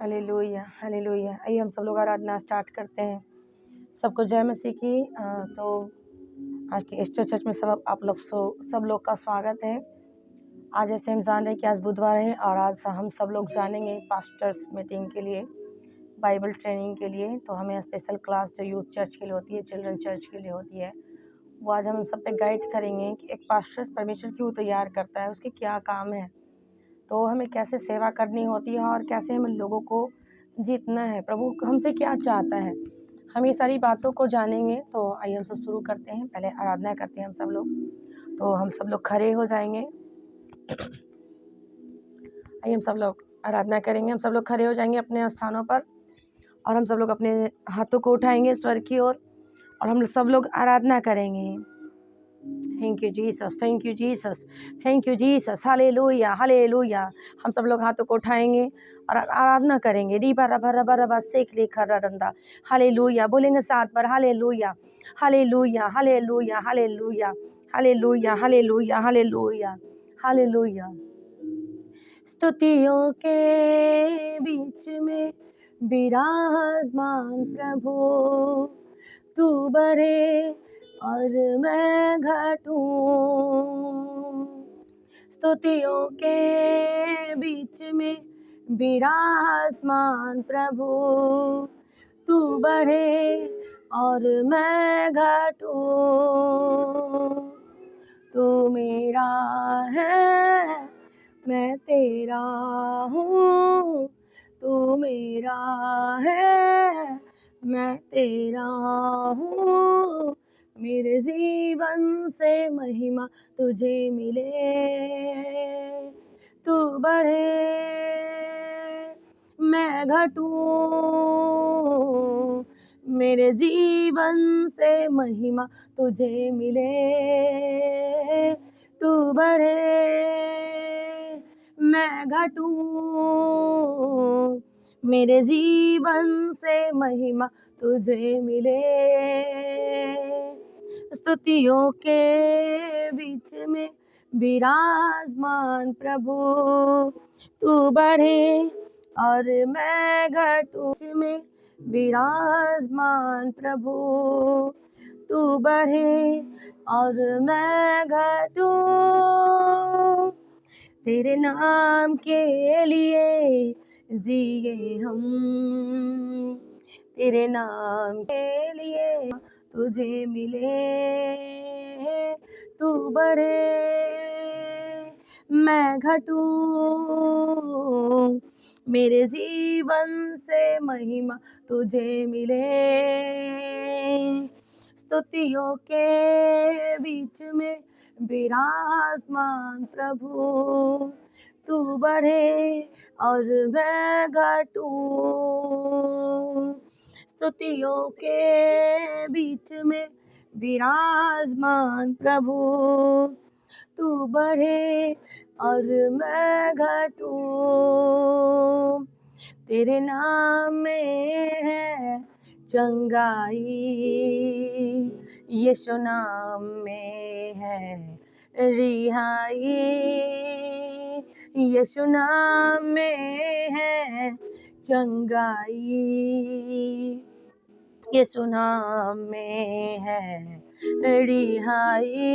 Hallelujah, hallelujah. आइए हम सब लोग आराधना स्टार्ट करते हैं। सबको जय मसीह की। तो आज की ईस्टर चर्च में सब लोग का स्वागत है। आज जैसे हम जान रहे हैं कि आज बुधवार है और आज हम सब लोग जानेंगे पास्टर्स मीटिंग के लिए, बाइबल ट्रेनिंग के लिए। तो हमें स्पेशल क्लास जो यूथ चर्च के लिए होती है, चिल्ड्रन चर्च के लिए होती है, वो आज हम सब पे गाइड करेंगे कि एक पास्टर्स परमेश्वर क्यों तैयार करता है, उसके क्या काम है, तो हमें कैसे सेवा करनी होती है और कैसे हमें लोगों को जीतना है, प्रभु हमसे क्या चाहता है, हम ये सारी बातों को जानेंगे। तो आइए हम सब शुरू करते हैं। पहले आराधना करते हैं हम सब लोग। तो हम सब लोग खड़े हो जाएंगे। आइए हम सब लोग आराधना करेंगे। हम सब लोग खड़े हो जाएंगे अपने स्थानों पर और हम सब लोग अपने हाथों को उठाएंगे स्वर की ओर और हम सब लोग आराधना करेंगे। Thank you Jesus, thank you Jesus, thank you Jesus. Hallelujah, hallelujah. हम सब लोग हाथों को उठाएंगे और आराधना करेंगे। रीबा रबा रबा रबा सेक लेखा रंदा। हालेलुया बोलेंगे साथ बार। Hallelujah, hallelujah, hallelujah, hallelujah, hallelujah, hallelujah, hallelujah, hallelujah. स्तुतियों के बीच में विराजमान प्रभु, तू बढ़े और मैं घटूं। स्तुतियों के बीच में विराजमान प्रभु, तू बढ़े और मैं घटूं। तू मेरा है, मैं तेरा हूँ। तू मेरा है, मैं तेरा हूँ। मेरे जीवन से महिमा तुझे मिले। तू बढ़े, मैं घटूं। मेरे जीवन से महिमा तुझे मिले। तू बढ़े, मैं घटूं। मेरे जीवन से महिमा तुझे मिले। स्तुतियों के बीच में विराजमान प्रभु, तू बढ़े और मैं घटूं। में विराजमान प्रभु, तू बढ़े और मैं घटूं। तेरे नाम के लिए जिए हम, तेरे नाम के लिए तुझे मिले। तू बढ़े, मैं घटूं। मेरे जीवन से महिमा तुझे मिले। स्तुतियों के बीच में विराजमान प्रभु, तू बढ़े और मैं घटूं। स्तुतियों के बीच में विराजमान प्रभु, तू बढ़े और मैं घटूं। तेरे नाम में है चंगाई, यीशु नाम में है रिहाई। यीशु नाम में है चंगाई, यीशु नाम में है रिहाई।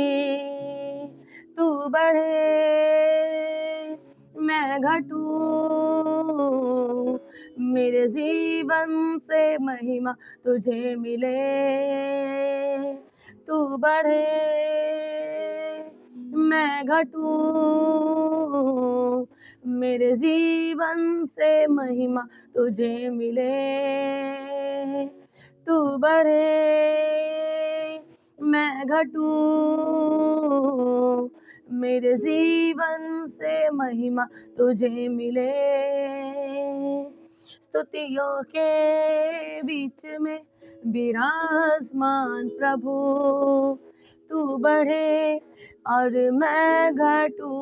तू बढ़े, मैं घटूं। मेरे जीवन से महिमा तुझे मिले। तू बढ़े, मैं घटूं। मेरे जीवन से महिमा तुझे मिले। तू बढ़े, मैं घटूं। मेरे जीवन से महिमा तुझे मिले। स्तुतियों के बीच में विराजमान प्रभु, तू बढ़े और मैं घटूं।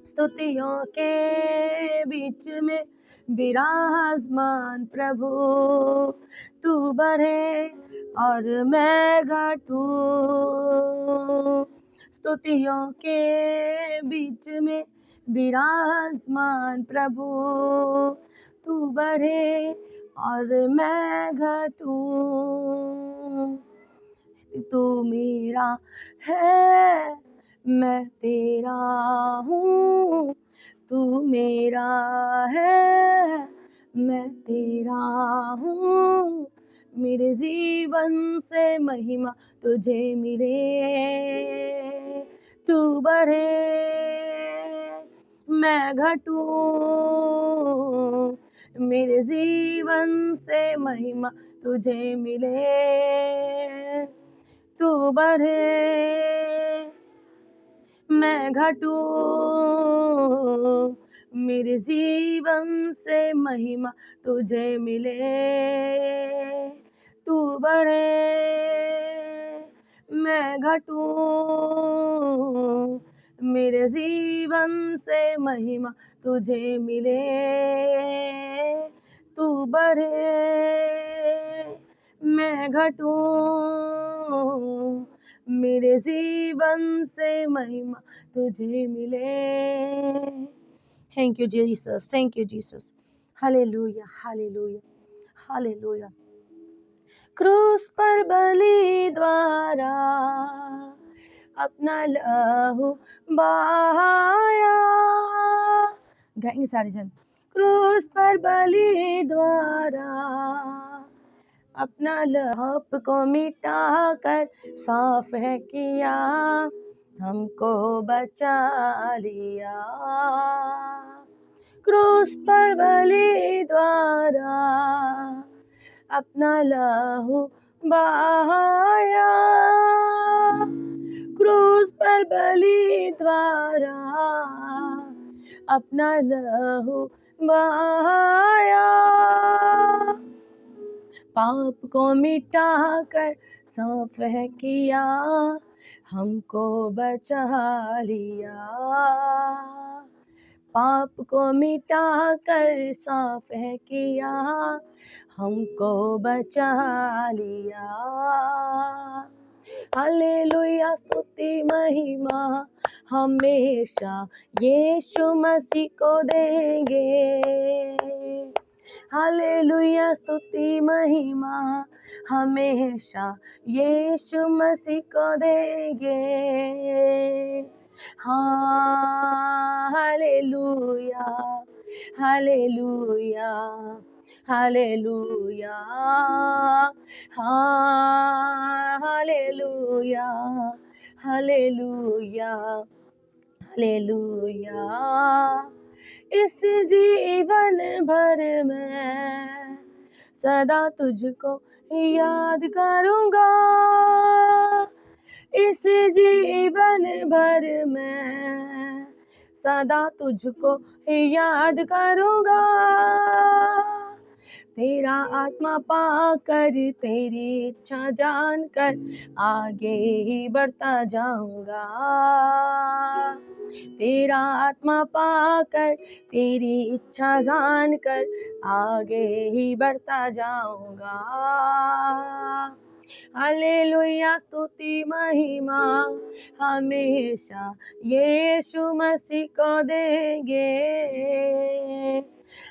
स्तुतियों के बीच में विराजमान प्रभु, तू बढ़े और मैं घटूं। स्तुतियों के बीच में विराजमान प्रभु, तू बढ़े और मैं घटूं। तू मेरा है मैं तेरा हूँ, तू मेरा है मैं तेरा हूँ। मेरे जीवन से महिमा तुझे मिले, तू बढ़े मैं घटूं। मेरे जीवन से महिमा तुझे मिले, तू बढ़े मैं घटूं। मेरे जीवन से महिमा तुझे मिले, तू बढ़े मैं घटूं। मेरे जीवन से महिमा तुझे मिले, तू बढ़े मैं घटूं। मेरे जीवन से महिमा तुझे मिले। Thank you Jesus, thank you Jesus. Hallelujah, hallelujah, hallelujah. क्रूस पर बलि द्वारा अपना लहू बहाया। गाएंगे सारे जन। क्रूस पर बलि द्वारा अपना लहू को मिटा कर साफ है किया, हमको बचा लिया। क्रूस पर बलि द्वारा अपना लहू बहाया। क्रूस पर बलि द्वारा अपना लहू बहाया। पाप को मिटा कर साफ है किया, हमको बचा लिया। पाप को मिटा कर साफ है किया, हमको बचा लिया। हालेलुया, स्तुति महिमा हमेशा यीशु मसीह को देंगे। हालेलुया, स्तुति महिमा हमेशा यीशु मसीह को देंगे। हाँ, हालेलुया, हालेलुया, हालेलुया। हाँ, हालेलुया, हालेलुया, हालेलुया। इस जीवन भर में सदा तुझको याद करूँगा। इस जीवन भर में सदा तुझको याद करूँगा। तेरा आत्मा पाकर तेरी इच्छा जानकर आगे ही बढ़ता जाऊँगा। तेरा आत्मा पाकर तेरी इच्छा जानकर आगे ही बढ़ता जाऊँगा। हालेलुया, स्तुति महिमा हमेशा यीशु मसीह को देंगे।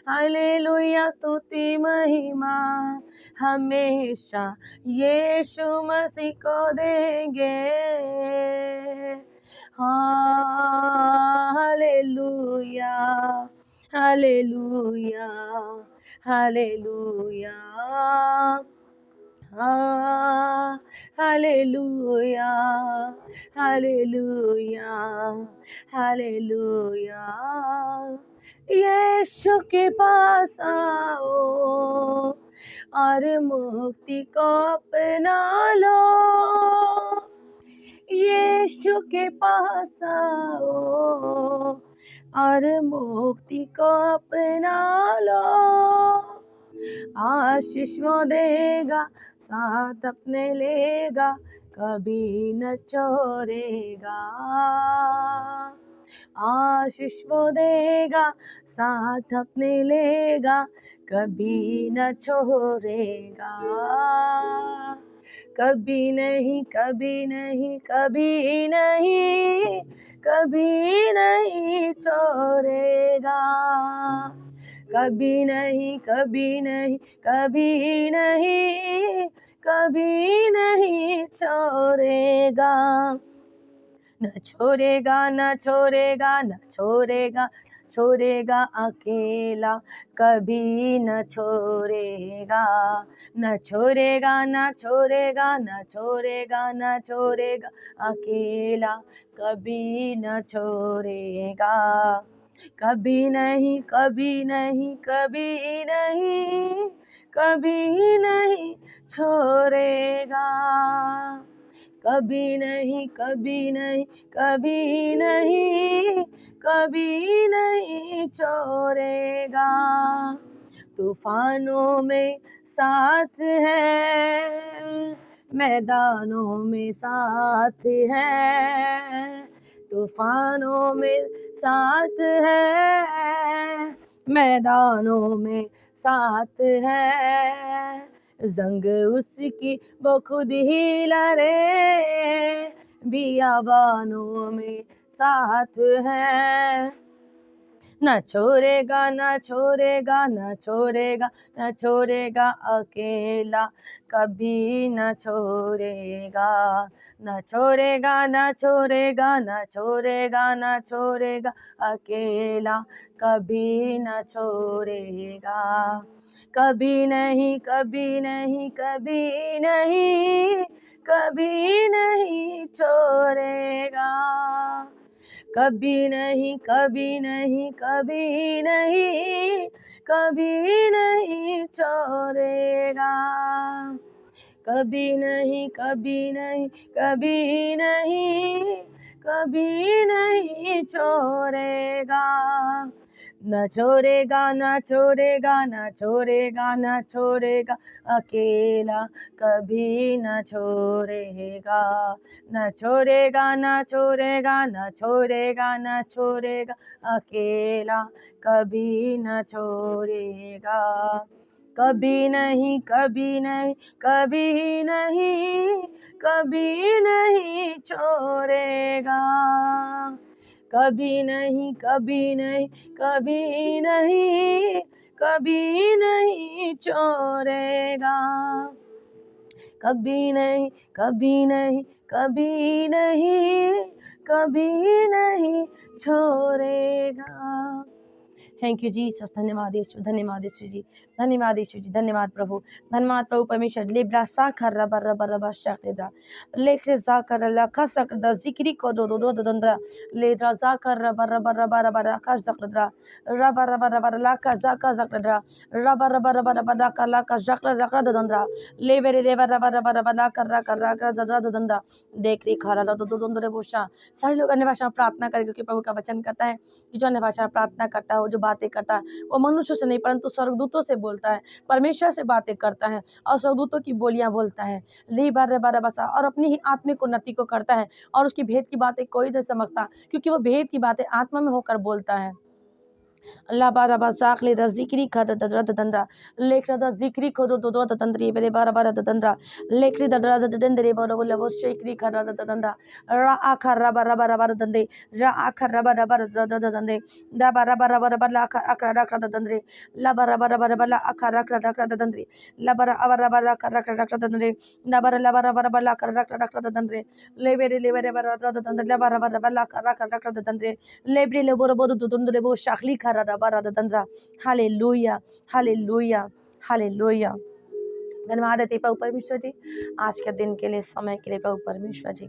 हालेलुया, स्तुति महिमा हमेशा यीशु मसीह को देंगे। हाँ, हालेलुया, हालेलुया, हालेलुया। हाँ, हालेलुया, हालेलुया, हालेलुया। यीशु के पास आओ और मुक्ति को अपना लो। यीशु के पास आओ और मुक्ति को अपना लो। आशीष वो देगा, साथ अपने लेगा, कभी न छोड़ेगा। आशीष वो देगा, साथ अपने लेगा, कभी न छोड़ेगा। कभी नहीं, कभी नहीं, कभी नहीं, कभी नहीं छोड़ेगा। कभी नहीं, कभी नहीं, कभी नहीं, कभी नहीं छोड़ेगा। न छोड़ेगा, न छोड़ेगा, न छोड़ेगा, छोड़ेगा अकेला कभी न छोड़ेगा। न छोड़ेगा, न छोड़ेगा, न छोड़ेगा, न छोड़ेगा अकेला कभी न छोड़ेगा। कभी नहीं, कभी नहीं, कभी नहीं, कभी नहीं छोड़ेगा। कभी नहीं, कभी नहीं, कभी नहीं, कभी नहीं छोड़ेगा। तूफानों में साथ है, मैदानों में साथ है। तूफानों में साथ है, मैदानों में साथ है। जंग उसकी वो खुद ही लड़े, बियाबानों में साथ है। न छोड़ेगा, न छोड़ेगा, न छोड़ेगा, न छोड़ेगा अकेला कभी न छोड़ेगा। न छोड़ेगा, न छोड़ेगा, न छोड़ेगा, न छोड़ेगा अकेला कभी न छोड़ेगा। कभी नहीं, कभी नहीं, कभी नहीं, कभी नहीं छोड़ेगा। कभी नहीं, कभी नहीं, कभी नहीं, कभी नहीं छोड़ेगा। कभी नहीं, कभी नहीं, कभी नहीं, कभी नहीं छोड़ेगा। न छोड़ेगा, न छोड़ेगा, न छोड़ेगा, न छोड़ेगा अकेला कभी न छोड़ेगा। न छोड़ेगा, न छोड़ेगा, न छोड़ेगा, न छोड़ेगा अकेला कभी न छोड़ेगा। कभी नहीं, कभी नहीं, कभी नहीं, कभी नहीं छोड़ेगा। कभी नहीं, कभी नहीं, कभी नहीं, कभी नहीं छोड़ेगा। कभी नहीं, कभी नहीं, कभी नहीं, कभी नहीं छोड़ेगा। Thank you Jesus. धन्यवाद यीशु, धन्यवाद यीशु जी, धन्यवाद यीशु जी, धन्यवाद प्रभु, धन्यवाद प्रभु परमेश्वर। लेब्रा सा खर रब रब रब शक्तिदा लेख्रे जा कर लखा सकदा जिक्री को दो दो दंद्रा ले राजा कर रब रब रब रब रखा सकदा रब रब रब लखा जाका सकदा रब रब रब रब लखा लखा जकरा जकरा दंद्रा ले वेरे ले रब रब रब लखा रखा रखा जकरा दंद्रा देख रे खरा दो दो दंद्रे बोशा। सारे लोग अन्य भाषा में प्रार्थना करें, क्योंकि प्रभु का वचन कहता है कि जो अन्य भाषा में प्रार्थना करता है, वो जो बातें करता है वो मनुष्यों से नहीं परंतु स्वर्गदूतों से बोलता है, परमेश्वर से बातें करता है और स्वर्गदूतों की बोलियां बोलता है। ली बार बार बसा और अपनी ही आत्मिक उन्नति को करता है और उसकी भेद की बातें कोई नहीं समझता, क्योंकि वो भेद की बातें आत्मा में होकर बोलता है। अल्लाह बारा बासाख ले जिक्री खद ददरा दंद्रा लेख रदा जिक्री खोदो दो दंद्री बेरे बारा बारा दंद्रा लेख री ददरा दंद्रे बोलो बोले वो शेकरी खरा दंद्रा रा आखर रबा रबा रबा दंदे रा आखर रबा रबा दंदे दा बारा बारा बारा बारा आखर रख दंद्रे ला बारा बारा बारा बारा आखर रख दंद्रे ला बारा अवर बारा रख दंद्रे ला बारा बारा बारा रख दंद्रे ले बेरे बारा दंद्रे ला बारा बारा बारा रख दंद्रे ले ब्रे ले बोरो बोरो दंद्रे वो शाखली दंद्रा। Hallelujah, hallelujah, hallelujah. धन्यवाद देते प्रभु परमेश्वर जी आज के दिन के लिए, समय के लिए प्रभु परमेश्वर जी।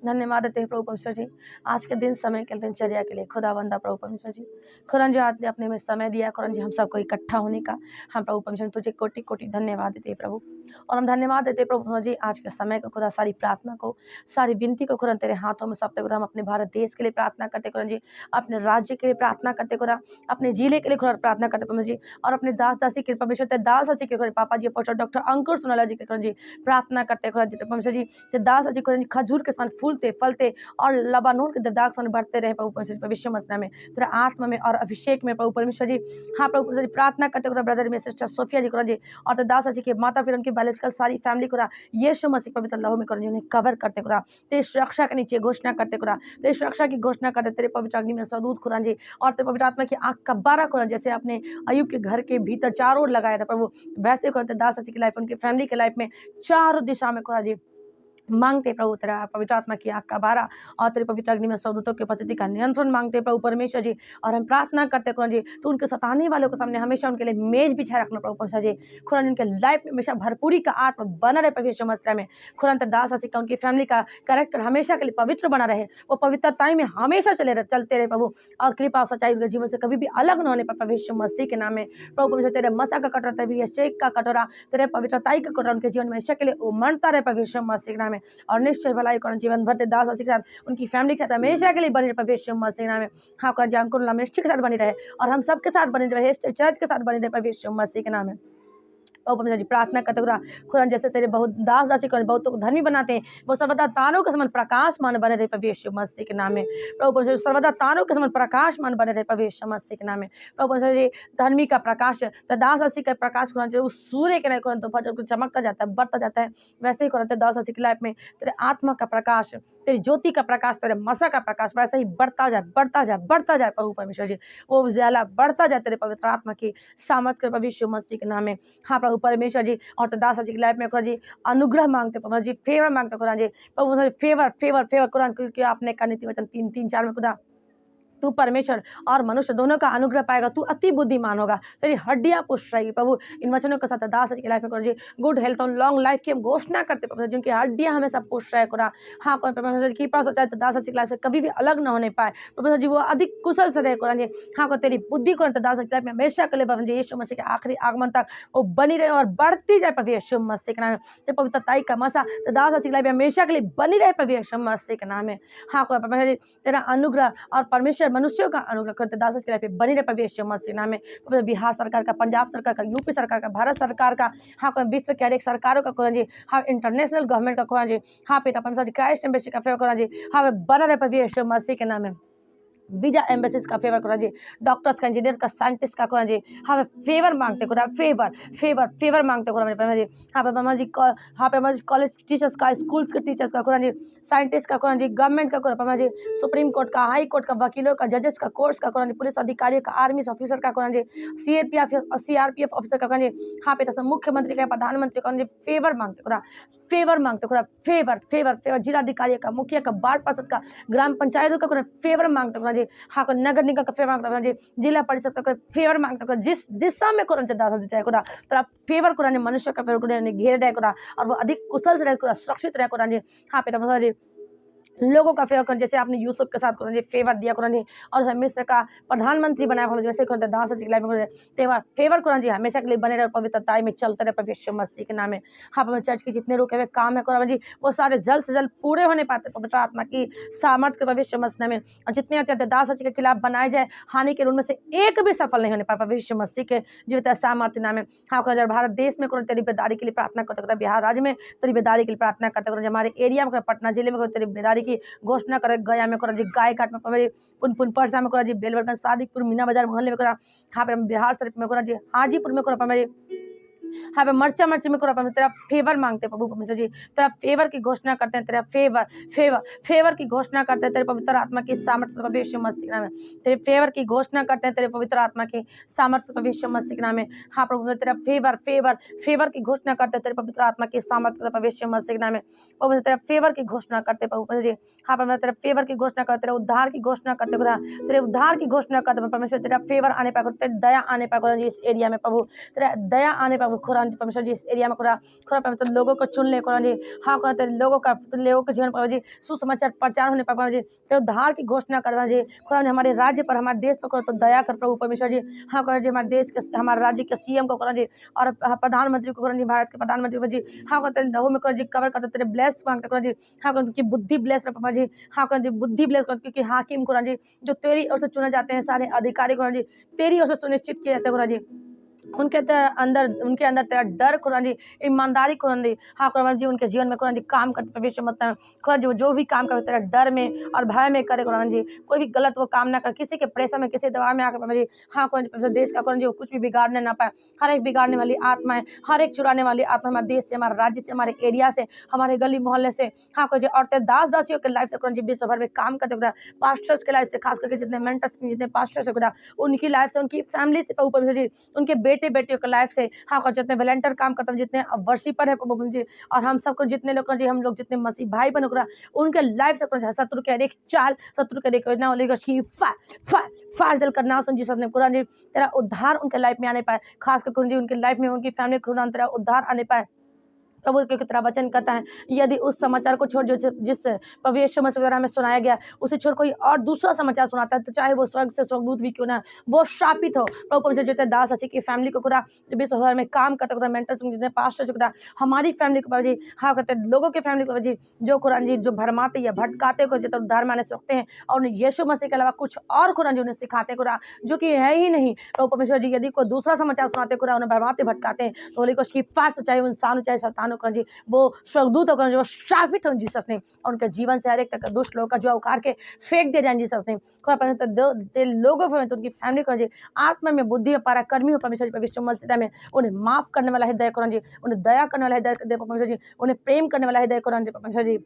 धन्यवाद देते प्रभु परमेश्वर जी आज के दिन, समय के लिए, दिनचर्या के लिए। खुदावंदा प्रभु परमेश्वर जी, खुदान जी आपने अपने में समय दिया, खुदान जी हम सबको इकट्ठा होने का। हम प्रभु परमेश्वर तुझे कोटि कोटि धन्यवाद देते प्रभु। और हम धन्यवाद देते प्रभु परमेश्वर जी आज के समय को, खुदा सारी प्रार्थना को, सारी विनती को खुदा तेरे हाथों में सौंपते खुदा। हम अपने भारत देश के लिए प्रार्थना करते खुदा जी, अपने राज्य के लिए प्रार्थना करते खुदा, अपने जिले के लिए खुदा प्रार्थना करते परमेश्वर जी, और अपने दास दासी के परमेश्वर तेरे दास दासी के पापा जी, डॉक्टर अंकुर सुनाला जी खुदा जी प्रार्थना करते खुदा जी परमेश्वर जी ते दास जी खुदा जी खजूर के समान फूलते फलते और लबानोन के देवदार के समान बढ़ते रहे प्रभु परमेश्वर जी भविष्य मसीह में तेरा आत्मा में और अभिषेक में प्रभु परमेश्वर जी। हाँ प्रभु परमेश्वर जी प्रार्थना करते खुदा ब्रदर में सिस्टर सोफिया जी खुदा जी और ते दास जी के माता फिर उनकी बायोलॉजिकल सारी फैमिली खुदा यीशु मसीह पवित्र लहू में खुदा जी उन्हें कवर करते खुदा तेरी सुरक्षा के नीचे घोषणा करते खुदा तेरी सुरक्षा की घोषणा करते तेरे पवित्र अग्नि में सदूत खुदा जी और तेरे पवित्र आत्मा की आंख का बारा खुदा जैसे आपने अयुब के घर के भीतर चारों ओर लगाया था प्रभु वैसे खुदा दास जी की लाइफ उनकी फैमिली की लाइफ में चारों दिशा में खुदा जी मांगते प्रभु तेरा पवित्र आत्मा की आग का बारा और तेरे पवित्र अग्नि में स्वर्गदूतों की उपस्थिति का नियंत्रण मांगते प्रभु परमेश्वर जी। और हम प्रार्थना करते खुदा जी तो उनके सताने वालों के सामने हमेशा उनके लिए मेज बिछाए रखना प्रभु परमेश्वर जी। खुदा उनके लाइफ में हमेशा भरपूरी का आत्मा बना रहे परमेश्वर मसीह में खुदा दास आसी का उनकी फैमिली का कैरेक्टर हमेशा के लिए पवित्र बना रहे वो पवित्रताई में हमेशा चलते रहे प्रभु और कृपा और सच्चाई उनके जीवन से कभी भी अलग न होने पर परमेश्वर मसीह के नाम में प्रभु परमेश्वर तेरे मसा का कटोरा तेरे शेख का कटोरा तेरे पवित्रताई का कटोरा उनके जीवन में हमेशा के लिए उमड़ता रहे परमेश्वर मसीह के नाम में और निश्चय भलाई कौन जीवन भरते दास आसी के साथ उनकी फैमिली के साथ हमेशा के लिए बनी रहे परमेश्वर मसीह के नाम में। हाँ कौन अंकुर मिनिस्ट्री के साथ बनी रहे और हम सबके साथ बनी रहे चर्च के साथ बनी रहे परमेश्वर मसीह के नाम में। प्रभु परमेश्वर जी प्रार्थना करते खुदा जैसे तेरे बहुत दास दासी को बहुतों को धर्मी बनाते हैं वो सर्वदा तारों के समान प्रकाशमान बने रहे परमेश्वर मसीह के नाम में। प्रभु परमेश्वर सर्वदा तारों के समान प्रकाशमान बने रहे परमेश्वर मसीह के नाम में। प्रभु परमेश्वर जी धर्मी का प्रकाश तो दास दासी का प्रकाश खुदा उस सूर्य के नहीं खुदा दोपहर चमकता जाता है बढ़ता जाता है वैसे ही खुदा दास दासी की लाइफ में तेरे आत्मा का प्रकाश तेरी ज्योति का प्रकाश तेरे मसा का प्रकाश वैसे ही बढ़ता जाए बढ़ता जाए बढ़ता जाए प्रभु परमेश्वर जी वो उजाला बढ़ता जाए तेरे पवित्र आत्मा की सामर्थ कर परमेश्वर मसीह के नाम में। हाँ प्रभु परमेश्वर जी और दास जी की लाइफ में खुदा जी अनुग्रह मांगते प्रभु जी फेवर मांगते खुदा जी प्रभु फेवर फेवर फेवर कुरान क्योंकि आपने का नीति वचन 3:3-4 में खुदा तू परमेश्वर और मनुष्य दोनों का अनुग्रह पाएगा तू अति बुद्धिमान होगा तेरी हड्डियां पुष्ट रहेगी प्रभु इन वचनों के साथ दास की लाइफ में खुदा जी गुड हेल्थ और लॉन्ग लाइफ की हम घोषणा करते प्रभु जिनकी हड्डियां हमेशा पुष्ट रहे खुदा। हाँ कौन परमेश्वर की पास होता है दास की लाइफ से कभी भी अलग न होने पाए प्रभु जी वो अधिक कुशल से रहे खुदा जी। हाँ को तेरी बुद्धि को दास की लाइफ में हमेशा के लिए प्रभु जी यीशु मसीह के आखिरी आगमन तक वो बनी रहे और बढ़ती जाए प्रभु यीशु मसीह के नाम में पवित्रताई का मसा दास की लाइफ में हमेशा के लिए बनी रहे प्रभु यीशु मसीह के नाम में। हाँ को परमेश्वर जी तेरा अनुग्रह और परमेश्वर मनुष्यों का अनुग्रह करते दास की लाइफ में बनी रहे परमेश्वर मसीह नाम में। बिहार सरकार का पंजाब सरकार का यूपी सरकार का भारत सरकार का हाँ कोई विश्व के हरेक सरकारों का खुदा जी हाँ इंटरनेशनल गवर्नमेंट का खुदा जी हाँ पिता परमेश्वर जी क्राइस्ट एम्बेसी का फेवर खुदा जी हाँ बना रहे परमेश्वर मसीह के नाम में। वीजा एम्बेसीज का फेवर खुदा जी डॉक्टर्स का इंजीनियर का साइंटिस्ट का खुदा जी हाँ फेवर मांगते खुदा फेवर फेवर फेवर मांगते खुदा मेरे जी हाँ पे मामा जी हाँ पे जी कॉलेज टीचर्स का स्कूल्स के टीचर्स का खुदा जी साइंटिस्ट का खुदा जी गवर्नमेंट का खुदा जी सुप्रीम कोर्ट का हाई कोर्ट का वकीलों का जजेस का कोर्ट्स का खुदा जी पुलिस अधिकारियों का आर्मी ऑफिसर का खुदा जी सीआरपीएफ ऑफिसर का खुदा जी हाँ पे मुख्यमंत्री का प्रधानमंत्री का फेवर मांगते खुदा खुदा फेवर फेवर फेवर जिलाधिकारी का मुखिया का वार्ड पार्षद का ग्राम पंचायतों का खुदा फेवर मांगते खुदा जी हाँ को नगर निगम का फेवर मांगता जी जिला परिषद का फेवर मांगता जिस दिशा में कुरान दास चाहे खुदा तो फेवर कुरान मनुष्य का फेवर कुरान घेर रहे खुदा और वो अधिक कुशल से रहे सुरक्षित रहे कुरान जी। हाँ पिता जी लोगों का फेवर जैसे आपने यूसुफ के साथ कुरान जी फेवर दिया कुरान जी और मिस्र का प्रधानमंत्री बनाया कुरान वैसे कुरान दास जी लाइफ में तेवर फेवर कुरान जी हमेशा के लिए बने रहे पवित्रताई में चलते रहे परमेश्वर मसीह के नाम में। हाँ पर चर्च के जितने रुके हुए काम है कुरान जी वो सारे जल्द से जल्द पूरे होने पाते पवित्र आत्मा की सामर्थ्य के परमेश्वर मसीह में और जितने अत्यंत दास जी के खिलाफ बनाए जाए हानि के उनमें से एक भी सफल नहीं होने पाए परमेश्वर मसीह के जीवित सामर्थ्य नाम में। हाँ कुरान भारत देश में कुरान तेरी बेदारी के लिए प्रार्थना करते बिहार राज्य में तेरी बेदारी के लिए प्रार्थना करते कुरान हमारे एरिया में पटना जिले में तेरी बेदारी की घोषणा करे गया में करा जी गाय घाट में पमेरी पुन परसा में करा जी बेलवरगंज सादिकपुर मीना बाजार मोहल्ले में करा हाँ पे बिहार शरीफ में करा जी हाजीपुर में करा पमेरी हाँ पे मर्चा में करा तेरा फेवर मांगते प्रभु परमेश्वर जी तेरा फेवर की घोषणा करते हैं तेरा फेवर फेवर फेवर की घोषणा करते हैं तेरे पवित्र आत्मा की सामर्थ्य परमेश्वर मसीह के नाम में। तेरे फेवर की घोषणा करते हैं तेरे पवित्र आत्मा की सामर्थ्य परमेश्वर मसीह के नाम में। हाँ प्रभु तेरा फेवर फेवर फेवर की घोषणा करते हैं तेरे पवित्र आत्मा की सामर्थ्य परमेश्वर मसीह के नाम में। प्रभु तेरा फेवर की घोषणा करते प्रभु जी हाँ परमेश्वर तेरा फेवर की घोषणा करते तेरे उद्धार की घोषणा करते खुदा तेरे उद्धार की घोषणा करते परमेश्वर तेरा फेवर आने पाए तेरे दया आने पाए जी इस एरिया में प्रभु तेरा दया आने पाए खुदा परमेश्वर जी इस एरिया में खुदा परमेश्वर लोगों को चुन ले खुदा जी हाँ खुदा तेरे लोगों के जीवन पर जी सुसमाचार प्रचार होने पाए जी तेरे उद्धार की घोषणा करवा जी खुदा हमारे राज्य पर हमारे देश पर तो दया कर प्रभु परमेश्वर जी। हाँ खुदा जी हमारे देश के हमारे राज्य के सीएम को खुदा जी और प्रधानमंत्री को खुदा जी भारत के प्रधानमंत्री जी हाँ खुदा तेरे लहू में खुदा जी कवर करते तेरे ब्लेस मांगते खुदा जी हाँ खुदा उनकी बुद्धि ब्लेस रखा जी हाँ खुदा जी बुद्धि ब्लेस कर क्योंकि हाकिम खुदा जी जो तेरी ओर से चुने जाते हैं सारे अधिकारी खुदा जी तेरी ओर से सुनिश्चित किए जाते हैं खुदा जी उनके अंदर तेरा डर खुदा जी, ईमानदारी खुदा जी, हाँ खुदा जी उनके जीवन में खुदा जी काम करते प्रवेश मत खुदा जी, जो भी काम करे तेरा डर में और भय में करे खुदा जी, कोई भी गलत वो काम ना करे, किसी के प्रेशर में किसी दबाव में आकर खुदा जी, हाँ खुदा जी देश का खुदा जी वो कुछ भी बिगाड़ने ना पाए। हर एक बिगाड़ने वाली आत्माएं, हर एक चुराने वाली आत्मा हमारे देश से, हमारे राज्य से, हमारे एरिया से, हमारे गली मोहल्ले से, हाँ खुदा जी, और तेरे दास दासियों के लाइफ से खुदा जी विश्व भर में काम करते खुदा, पास्टर्स के लाइफ से, खास करके जितने मेंटर्स जितने पास्टर्स है खुदा, उनकी लाइफ से, उनकी फैमिली से प्रभु परमेश्वर जी, उनके बेटे बेटियों के लाइफ से, हाँ खुदा, जितने वॉलंटियर काम करते हैं, जितने वर्शिपर है प्रभु परमेश्वर जी, और हम सबको जितने लोग जी, हम लोग जितने मसीह भाई बहन खुदा, उनके लाइफ से खुदा, शत्रु के हर एक चाल, शत्रु के हर एक योजना होली की फायर जल करना सुन जीसस ने खुदा जी, तेरा उद्धार उनके लाइफ में आने पाए, खास कर खुदा जी उनके लाइफ में, उनकी फैमिली खुदा तेरा उद्धार आने पाए प्रभु, क्योंकि तेरा वचन कहता है यदि उस समाचार को छोड़ जो जिस प्रभु यीशु मसीह द्वारा हमें सुनाया गया उसे छोड़ कोई और दूसरा समाचार सुनाता है, तो चाहे वो स्वर्ग से स्वर्गदूत भी क्यों ना, वो शापित हो। प्रभु परमेश्वर जो तेरे दास हसी की फैमिली को खुदा, जो विश्व भर में काम करते खुदा, मेंटर्स जितने पास्टर्स खुदा, हमारी फैमिली को जी, हाँ कहते लोगों की फैमिली को जी, जो खुदा जी जो भरमाते या भटकाते को जो उद्धार माने से रखते हैं, और उन्हें यीशु मसीह के अलावा कुछ और खुदा जी उन्हें सिखाते खुदा, जो कि है ही नहीं। प्रभु परमेश्वर जी यदि कोई दूसरा समाचार सुनाते खुदा, उन्हें भरमाते भटकाते हैं, तो होली की फार से चाहे इंसान हो चाहे शैतान हो जी, वो स्वर्गदूत होकर जो शापित हो जीसस ने, और उनके जीवन से हर एक तक दुष्ट लोगों का जो उखाड़ के फेंक दिया जाए जीसस ने। लोगों में तो उनकी फैमिली को जी आत्मा में बुद्धि और पराक्रमी हो परमेश्वर जी, विश्व मसीह में उन्हें माफ करने वाला हृदय कुरान जी, उन्हें दया करने वाला हृदय परमेश्वर जी, उन्हें प्रेम करने वाला हृदय कुरान जी परमेश्वर जी,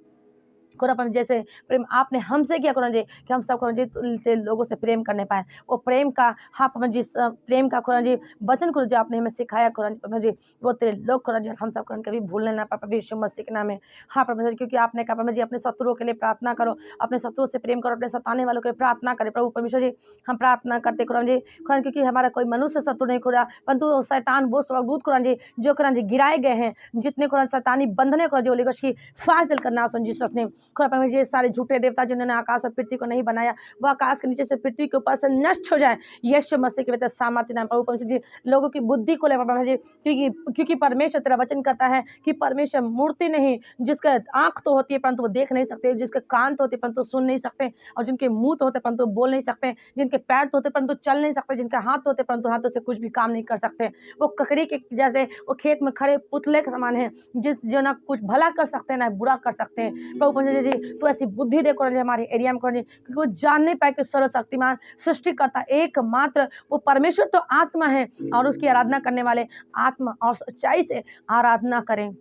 खुदा जैसे प्रेम आपने हमसे किया खुदा जी, कि हम सब खुदा जी से लोगों से प्रेम करने पाए, वो प्रेम का हाँ खुदा जी, प्रेम का खुदा जी वचन खुदा जी आपने हमें सिखाया खुदा जी परमेश्वर जी, वो तेरे लोग खुदा जी हम सब कभी भूलने ना पाए प्रभु यीशु मसीह के नाम में। हाँ परमेश्वर, क्योंकि आपने कहा परमेश्वर जी अपने शत्रुओं के लिए प्रार्थना करो, अपने शत्रुओं से प्रेम करो, अपने सताने वालों के लिए प्रार्थना करें प्रभु परमेश्वर जी। हम प्रार्थना करते खुदा जी, खुदा क्योंकि हमारा कोई मनुष्य शत्रु नहीं खुदा, परंतु शैतान वो स्वर्गदूत खुदा जी जो खुदा जी गिराए गए हैं, जितने खुदा शैतानी बंधने खुदा जी होली गॉड की फाड़ जल करना सुन जीसस ने। खुदा परमेश्वर ये सारे झूठे देवता जिन्होंने आकाश और पृथ्वी को नहीं बनाया, वो आकाश के नीचे से पृथ्वी के ऊपर से नष्ट हो जाए यीशु मसीह के वजह सामर्थ्य नाम प्रभु परमेश्वर जी, लोगों की बुद्धि को ले परमेश्वर जी, क्योंकि परमेश्वर तेरा वचन कहता है कि परमेश्वर मूर्ति नहीं, जिसके आंख तो होती है परंतु वो देख नहीं सकते, जिसके कान तो होते परंतु सुन नहीं सकते, और जिनके मुंह तो होते परंतु बोल नहीं सकते, जिनके पैर तो होते परंतु चल नहीं सकते, जिनके हाथ तो होते परंतु हाथों से कुछ भी काम नहीं कर सकते, वो ककड़ी के जैसे वो खेत में खड़े पुतले के समान है, जो ना कुछ भला कर सकते हैं ना बुरा कर सकते हैं। प्रभु परमेश्वर जी तो ऐसी बुद्धि देखो हमारे एरिया में करो, क्योंकि वो जान नहीं पाए कि सर्वशक्तिमान सृष्टिकर्ता एकमात्र वो परमेश्वर तो आत्मा है, और उसकी आराधना करने वाले आत्मा और सच्चाई से आराधना करें।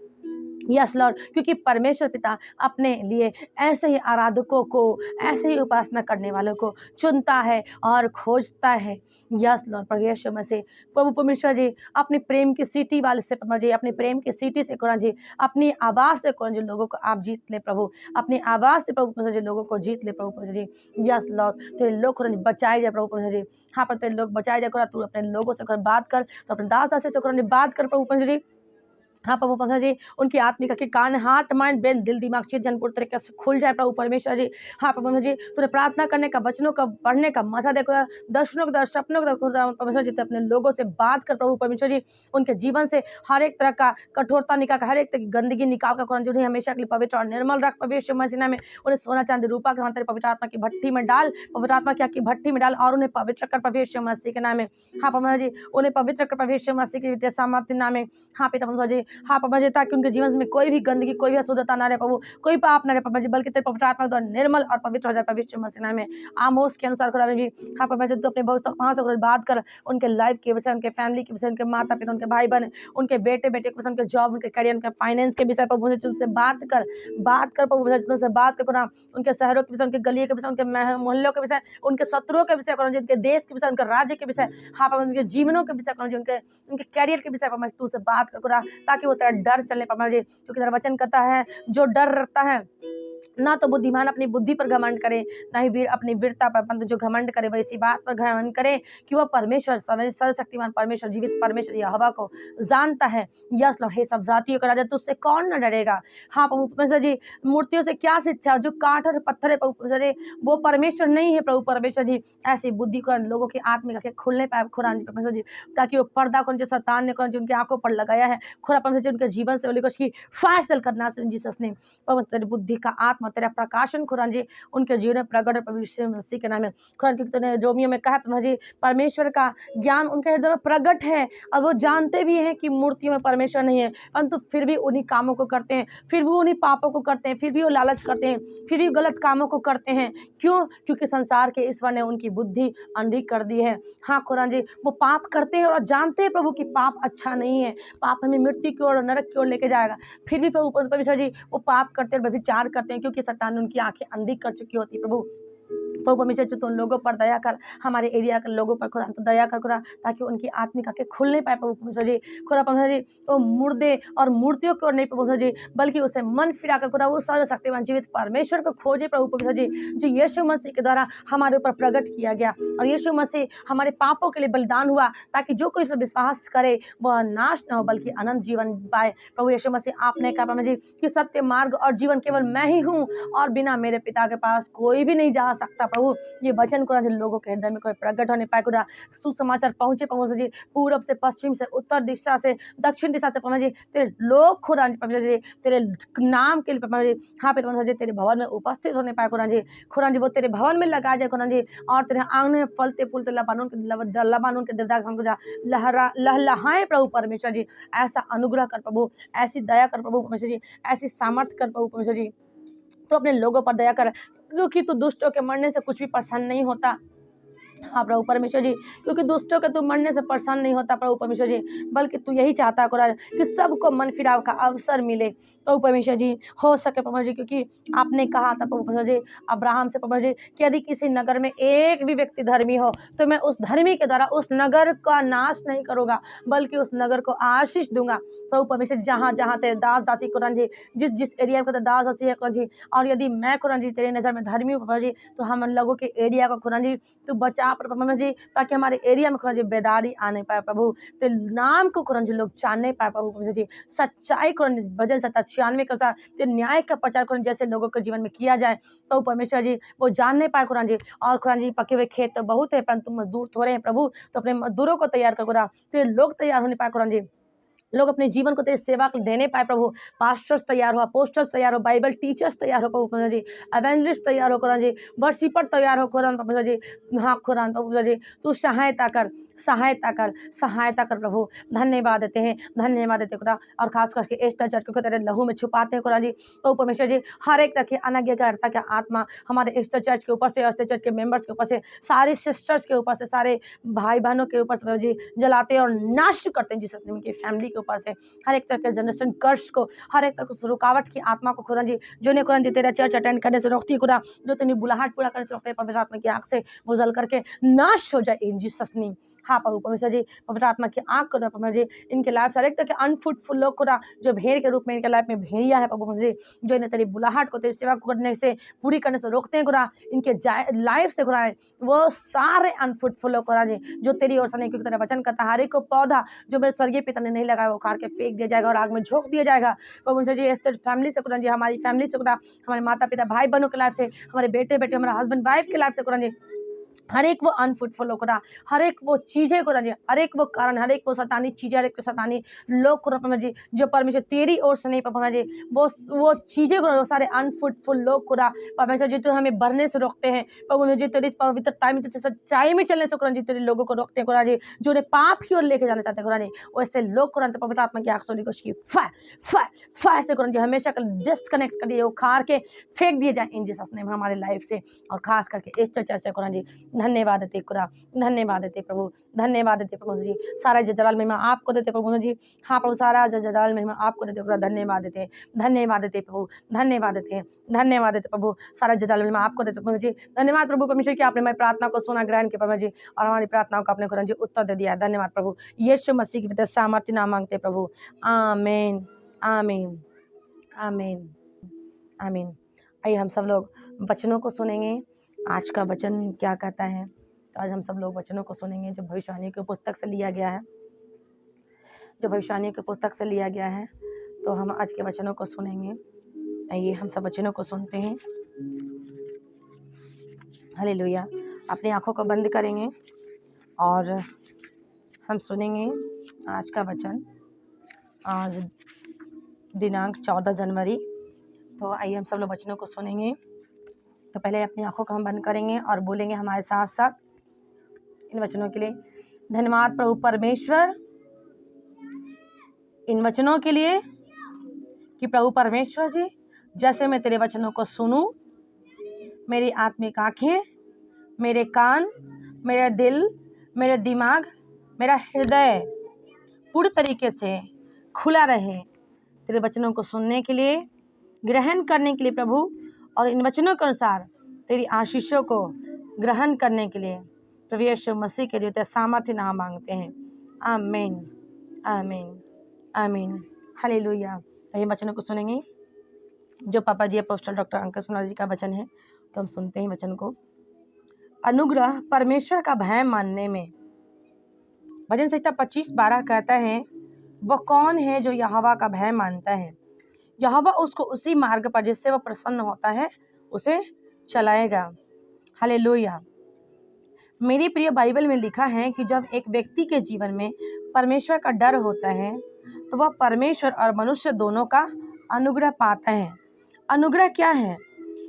यस लॉर्ड, क्योंकि परमेश्वर पिता अपने लिए ऐसे ही आराधकों को, ऐसे ही उपासना करने वालों को चुनता है और खोजता है। यस लॉर्ड, परमेश्वर में से प्रभु परमेश्वर जी अपनी प्रेम की सीटी वाले से परमेश्वर जी, अपनी प्रेम की सीटी से कुरान जी, अपनी आवाज़ से कुरान जी लोगों को आप जीत ले प्रभु, अपनी आवाज़ से प्रभु परमेश्वर जी लोगों को जीत ले प्रभु परमेश्वर जी। यस लॉर्ड, तेरे लोग कुरान जी बचाए जाए प्रभु परमेश्वर जी, हाँ पर तेरे लोग बचाए जाए कुरान, तू अपने लोगों से बात कर, तो अपने दास दास से कुरान जी बात कर प्रभु परमेश्वर जी। हाँ प्रभु परमेश्वर जी, उनकी आत्मिका के कान, हाथ, माइंड, ब्रेन, दिल, दिमाग, चीज जन पूरी तरीके से खुल जाए प्रभु परमेश्वर जी। हाँ प्रभु परमेश्वर जी, तूने प्रार्थना करने का, वचनों का पढ़ने का मजा देखो, दर्शनों का, सपनों का परमेश्वर जी, अपने लोगों से बात कर प्रभु परमेश्वर जी, उनके जीवन से हर एक तरह का कठोरता निकाल कर, हर एक तरह की गंदगी निकाल कर कुरान जी उन्हें हमेशा के लिए पवित्र और निर्मल रख परमेश्वर मसीह में, उन्हें सोना चांदी रूपा के तेरे पवित्र आत्मा की भट्टी में डाल, पवित्र आत्मा की भट्टी में डाल, और उन्हें पवित्र कर परमेश्वर मसीह के नाम में। हाँ परमेश्वर जी, उन्हें पवित्र कर परमेश्वर मसीह के सामर्थ्य नाम में। हाँ पिता परमेश्वर जी, हाँ परमेश्वर जी, ताकि उनके जीवन में कोई भी गंदगी, कोई भी अशुद्धता ना रहे प्रभु, कोई पाप ना रहे परमेश्वर जी, बल्कि तेरे पवित्र आत्मा द्वारा निर्मल और पवित्र हो जाए परमेश्वर मसीह नाम में। आमोस के अनुसार खुदा भी, हाँ परमेश्वर तू अपने बहुत वहाँ से बात कर, उनके लाइफ के विषय, उनके फैमिली के विषय, उनके माता पिता, उनके भाई बहन, उनके बेटे बेटे के विषय, उनके जॉब, उनके करियर, उनके फाइनेंस के विषय प्रभु से उनसे बात कर प्रभु से बात कर खुदा, उनके शहरों के विषय, उनके गलियों के विषय, उनके मोहल्लों के विषय, उनके शत्रुओं के विषय करो, उनके देश के विषय, उनके राज्य के विषय, हाँ परमेश्वर उनके जीवनों के विषय करो, उनके कैरियर के विषय परमेश्वर तू से बात कर खुदा, ताकि वो तेरा डर चलने परमेश्वर जी, क्योंकि तेरा वचन कहता है जो डर रखता है ना तो बुद्धिमान अपनी बुद्धि पर घमंड करे, ना ही वीर अपनी वीरता पर, परंतु जो घमंड करे वह इसी बात पर घमंड करे कि वह परमेश्वर, सर्वशक्तिमान परमेश्वर, जीवित परमेश्वर यहोवा को जानता है। यस लॉर्ड, हे सब जातियों का राजा, तुझसे कौन न डरेगा। हाँ प्रभु परमेश्वर जी, मूर्तियों से क्या शिक्षा, जो काठ और पत्थर है प्रभु परमेश्वर जी, वो परमेश्वर नहीं है प्रभु परमेश्वर जी। ऐसी बुद्धि को लोगों की आत्मिक आंखें खुलने पाए खुदा परमेश्वर जी, ताकि वो पर्दा को जो शैतान ने उनकी आंखों पर लगाया है खुदा परमेश्वर जी, उनके जीवन से उसकी फायर सेल करना जीसस ने, पवित्र बुद्धि का आत्मा तेरा प्रकाशन खुदा जी उनके जीवन में प्रकट प्रभु यीशु मसीह के नाम में। खुदा क्योंकि तूने रोमियो में कहा प्रभु जी परमेश्वर का ज्ञान उनके हृदय में प्रकट है और वो जानते भी हैं कि मूर्तियों में परमेश्वर नहीं है, परंतु फिर भी उन्हीं कामों को करते हैं, फिर भी उन्हीं पापों को करते हैं, फिर भी वो लालच करते हैं, फिर भी गलत कामों को करते हैं। क्यों? क्योंकि संसार के ईश्वर ने उनकी बुद्धि अंधी कर दी है। हाँ खुदा जी, वो पाप करते हैं और जानते हैं प्रभु कि पाप अच्छा नहीं है, पाप हमें मृत्यु की ओर और नरक की ओर लेके जाएगा, फिर भी प्रभु परमेश्वर जी वो पाप करते हैं, व्यभिचार करते हैं, क्योंकि शैतान ने उनकी आंखें अंधी कर चुकी होती है। प्रभु परमेश्वर जो तुम लोगों पर दया कर, हमारे एरिया के लोगों पर खुदा तो दया कर खुदा, ताकि उनकी आत्मिक आंखें खुल नहीं पाए प्रभु परमेश्वर जी। खुदा परमेश्वर जी तो मुर्दे और मूर्तियों की ओर नहीं प्रभु परमेश्वर जी, बल्कि उसे मन फिरा कर खुदा वो सर्वशक्तिमान जीवित परमेश्वर को खोजे प्रभु परमेश्वर जी, जो यीशु मसीह के द्वारा हमारे ऊपर प्रकट किया गया, और यीशु मसीह हमारे पापों के लिए बलिदान हुआ, ताकि जो कोई इस पर विश्वास करे वह नाश न हो बल्कि अनंत जीवन पाए। प्रभु यीशु मसीह आपने कहा परमेश्वर जी कि सत्य मार्ग और जीवन केवल मैं ही हूँ, और बिना मेरे पिता के पास कोई भी नहीं जा सकता। प्रभु ये वचन खुदा जिन लोगों के हृदय में कोई प्रकट होने पाए खुदा, सुसमाचार पहुंचे परमेश्वर जी, पूरब से पश्चिम से उत्तर दिशा से दक्षिण दिशा से परमेश्वर जी, तेरे लोग खुदा परमेश्वर जी तेरे नाम के लिए परमेश्वर जी हाँ परमेश्वर जी तेरे भवन में उपस्थित होने पाए खुदा जी वो तेरे भवन में लगा जाए खुदा जी, और तेरे आंगन में फलते फूलते लबानोन के देवदार खुदा लहलहाए प्रभु परमेश्वर जी। ऐसा अनुग्रह कर प्रभु, ऐसी दया कर प्रभु परमेश्वर जी, ऐसी सामर्थ्य कर प्रभु परमेश्वर जी, तो अपने लोगों पर दया कर, क्योंकि तू दुष्टों के मरने से कुछ भी प्रसन्न नहीं होता। हाँ प्रभु परमेश्वर जी, क्योंकि दुष्टों के तू मरने से परेशान नहीं होता प्रभु परमेश्वर जी, बल्कि तू यही चाहता खुदा कि सबको मन फिराव का अवसर मिले प्रभु परमेश्वर जी, हो सके परमेश्वर जी, क्योंकि आपने कहा था प्रभु परमेश्वर जी अब्राहम से परमेश्वर जी कि यदि किसी नगर में एक भी व्यक्ति धर्मी हो तो मैं उस धर्मी के द्वारा उस नगर का नाश नहीं करूँगा, बल्कि उस नगर को आशीष दूंगा प्रभु परमेश्वर। जहाँ जहाँ तेरे दास दासी खुदा जी, जिस जिस एरिया में दास दासी है खुदा जी, और यदि मैं खुदा जी तेरे नज़र में धर्मी हूँ जी, तो हम लोगों के एरिया को खुदा जी तू बचा प्रभु जी, ताकि हमारे एरिया में खुदा जी बेदारी आने पाए प्रभु, तेरे नाम को खुदा जी लोग जानने पाए प्रभु परमेश्वर जी, सच्चाई खुदा जी भजन 97 के अनुसार तेरे न्याय का प्रचार खुदा जैसे लोगों के जीवन में किया जाए प्रभु परमेश्वर जी, वो जानने पाए खुदा जी। और खुदा जी पके हुए खेत तो बहुत है, परंतु मजदूर थोड़े हैं प्रभु, तो अपने मजदूरों को तैयार कर खुदा, तेरे लोग तैयार होने पाए खुदा जी, लोग अपने जीवन को तेरी सेवा को देने पाए प्रभु। पास्टर्स तैयार हो, अपोस्टल्स तैयार हो, बाइबल टीचर्स तैयार हो प्रभु परमेश्वर जी, एवेंजलिस्ट तैयार हो खुदा जी, वर्शिपर तैयार हो खुदा परमेश्वर जी। हाँ खुदा परमेश्वर जी तू सहायता कर, सहायता कर, सहायता कर प्रभु। धन्यवाद देते हैं, धन्यवाद देते खुदा, और खास करके एस्टर चर्च को तेरे लहू में छुपाते हैं खुदा जी प्रभु परमेश्वर जी। हर एक तरह की अनाज्ञाकारिता का आत्मा हमारे एस्टर चर्च के ऊपर से, एस्टर चर्च के मेंबर्स के ऊपर से, सारी सिस्टर्स के ऊपर से, सारे भाई बहनों के ऊपर से जी जलाते हैं और नाश करते हैं जिस उनकी फैमिली के ऊपर से, हर एक तरह के जनरेशन कर्स को, हर एक तरह की रुकावट की आत्मा को खुदा जी, जो ने खुदा जी तेरा चर्च अटेंड करने से रोकती है खुदा, जो तेरी बुलाहट पूरा करने से रोकते हैं, पवित्र आत्मा की आंख से वो जल करके नाश हो जाए इन जीसस नेम। हाँ प्रभु परमेश्वर जी, पवित्र आत्मा की आंख खुदा परमेश्वर जी इनके लाइफ से हर एक तरह के अनफ्रूटफुल लोग खुदा, जो भेड़ के रूप में इनके लाइफ में भेड़िया है प्रभु परमेश्वर जी, जो इन्हें तेरी बुलाहट को तेरी सेवा को करने से पूरी करने से रोकते हैं खुदा, इनके लाइफ से खुदा वो सारे अनफ्रूटफुल लोग खुदा जी, जो तेरी ओर से नहीं, क्योंकि तेरा वचन कहता है हर एक को पौधा जो मेरे स्वर्गीय पिता ने नहीं लगाया वो उखाड़ के फेंक दिया जाएगा और आग में झोंक दिया जाएगा प्रभु परमेश्वर जी। इस फैमिली से खुदा जी, हमारी फैमिली से खुदा, हमारे माता पिता भाई बहनों के लाइफ से, हमारे बेटे बेटे, हमारा हस्बैंड वाइफ के लाइफ से खुदा जी, हर एक वो अनफ्रूटफुल हो खुदा, हर एक वो चीजें खुदा जी, हर एक वो कारण, हर एक वो शैतानी चीजें, हर एक शैतानी लोग खुदा परमेश्वर जी, जो परमेश्वर तेरी ओर से नहीं परमेश्वर जी, वो चीजें खुदा, वो सारे अनफ्रूटफुल लोग खुदा परमेश्वर जी, जो हमें बढ़ने से रोकते हैं परमेश्वर जी, तेरी पवित्रता में, तुझे सच्चाई में चलने से खुदा जी, तेरे लोगों को रोकते हैं खुदा जी, जो उन्हें पाप की ओर लेके जाना चाहते हैं खुदा जी, वैसे लोग खुदा पवित्र आत्मा की आग सोनी की फायर फायर फायर से खुदा जी हमेशा डिस्कनेक्ट कर दिए, उखाड़ के फेंक दिए जाए इन जीसस नेम हमारे लाइफ से, और खास करके इस चर्च से खुदा जी। धन्यवाद देते खुदा, धन्यवाद देते प्रभु, धन्यवाद देते प्रभु जी, सारा जलाल महिमा आपको देते प्रभु जी। हाँ प्रभु, सारा जलाल महिमा आपको देते खुदा, धन्यवाद देते, धन्यवाद देते प्रभु, धन्यवाद देते, धन्यवाद देते प्रभु, सारा जलाल महिमा आपको देते प्रभु जी। धन्यवाद प्रभु परमेश्वर कि आपने हमारी प्रार्थना को सुना, ग्रहण किया प्रभु जी, और हमारी प्रार्थनाओं को आपने खुदा जी उत्तर दे दिया। धन्यवाद प्रभु, यीशु मसीह की सामर्थ्य नाम मांगते प्रभु, आमीन आमीन आमीन आमीन। आइए हम सब लोग वचनों को सुनेंगे। आज का वचन क्या कहता है, तो आज हम सब लोग वचनों को सुनेंगे जो भविष्यवाणी की पुस्तक से लिया गया है, जो भविष्यवाणी की पुस्तक से लिया गया है, तो हम आज के वचनों को सुनेंगे। आइए हम सब वचनों को सुनते हैं। हालेलुया। अपनी आंखों को बंद करेंगे और हम सुनेंगे आज का वचन। आज दिनांक 14 जनवरी, तो आइए हम सब लोग वचनों को सुनेंगे। तो पहले अपनी आंखों को हम बंद करेंगे और बोलेंगे हमारे साथ साथ इन वचनों के लिए। धन्यवाद प्रभु परमेश्वर इन वचनों के लिए कि प्रभु परमेश्वर जी, जैसे मैं तेरे वचनों को सुनूं, मेरी आत्मिक आंखें, मेरे कान, मेरा दिल, मेरे दिमाग, मेरा हृदय पूरी तरीके से खुला रहे तेरे वचनों को सुनने के लिए, ग्रहण करने के लिए प्रभु, और इन वचनों के अनुसार तेरी आशीषों को ग्रहण करने के लिए प्रभु यीशु मसीह के जो सामर्थ्य नाम मांगते हैं। आमीन, आमीन, आमीन, हालेलुया। तो ये वचनों को सुनेंगे जो पापा जी अपोस्टल डॉक्टर अंकल सोनार जी का वचन है। तो हम सुनते हैं वचन को। अनुग्रह परमेश्वर का भय मानने में। भजन संहिता 25:12 कहता है, वह कौन है जो यहोवा का भय मानता है? यहोवा उसको उसी मार्ग पर जिससे वह प्रसन्न होता है उसे चलाएगा। हालेलुया। मेरी प्रिय बाइबल में लिखा है कि जब एक व्यक्ति के जीवन में परमेश्वर का डर होता है तो वह परमेश्वर और मनुष्य दोनों का अनुग्रह पाता है। अनुग्रह क्या है?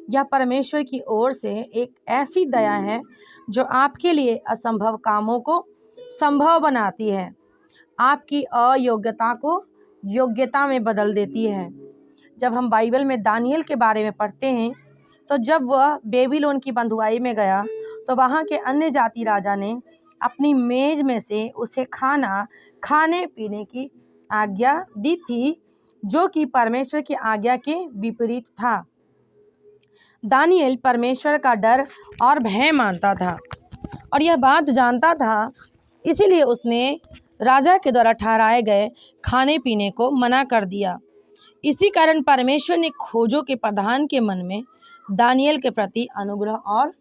यह परमेश्वर की ओर से एक ऐसी दया है जो आपके लिए असंभव कामों को संभव बनाती है, आपकी अयोग्यता को योग्यता में बदल देती है। जब हम बाइबल में दानियल के बारे में पढ़ते हैं तो जब वह बेबीलोन की बंधुआई में गया तो वहाँ के अन्य जाति राजा ने अपनी मेज में से उसे खाना खाने पीने की आज्ञा दी थी, जो कि परमेश्वर की आज्ञा के विपरीत था। दानियल परमेश्वर का डर और भय मानता था और यह बात जानता था, इसीलिए उसने राजा के द्वारा ठहराए गए खाने पीने को मना कर दिया। इसी कारण परमेश्वर ने खोजों के प्रधान के मन में दानियल के प्रति अनुग्रह और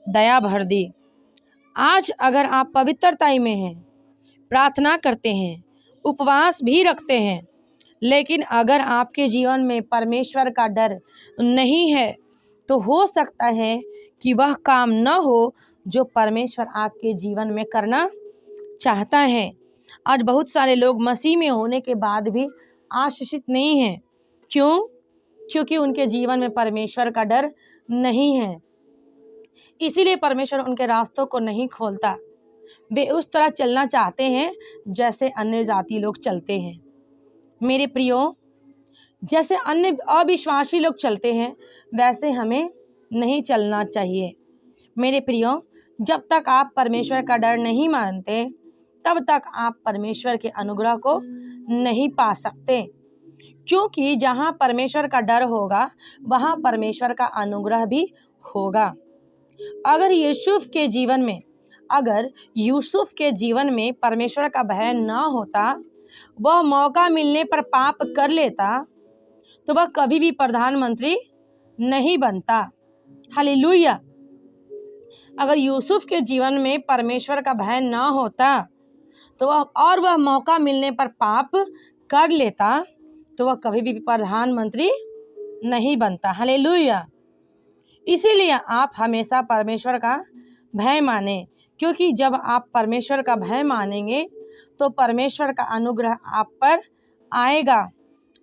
दया भर दी। आज अगर आप पवित्रता में हैं, प्रार्थना करते हैं, उपवास भी रखते हैं, लेकिन अगर आपके जीवन में परमेश्वर का डर नहीं है तो हो सकता है कि वह काम न हो जो परमेश्वर आपके जीवन में करना चाहता है। आज बहुत सारे लोग मसीह में होने के बाद भी आशीषित नहीं हैं। क्यों? क्योंकि उनके जीवन में परमेश्वर का डर नहीं है। इसीलिए परमेश्वर उनके रास्तों को नहीं खोलता। वे उस तरह चलना चाहते हैं जैसे अन्य जाति लोग चलते हैं। मेरे प्रियो, जैसे अन्य अविश्वासी लोग चलते हैं वैसे हमें नहीं चलना चाहिए। मेरे प्रियो, जब तक आप परमेश्वर का डर नहीं मानते तब तक आप परमेश्वर के अनुग्रह को नहीं पा सकते, क्योंकि जहाँ परमेश्वर का डर होगा वहाँ परमेश्वर का अनुग्रह भी होगा। अगर यूसुफ के जीवन में परमेश्वर का भय न होता, वह मौका मिलने पर पाप कर लेता, तो वह कभी भी प्रधानमंत्री नहीं बनता। हालेलुया। अगर यूसुफ के जीवन में परमेश्वर का भय न होता तो वह मौका मिलने पर पाप कर लेता, तो वह कभी भी प्रधानमंत्री नहीं बनता। हालेलुया। इसीलिए आप हमेशा परमेश्वर का भय माने, क्योंकि जब आप परमेश्वर का भय मानेंगे तो परमेश्वर का अनुग्रह आप पर आएगा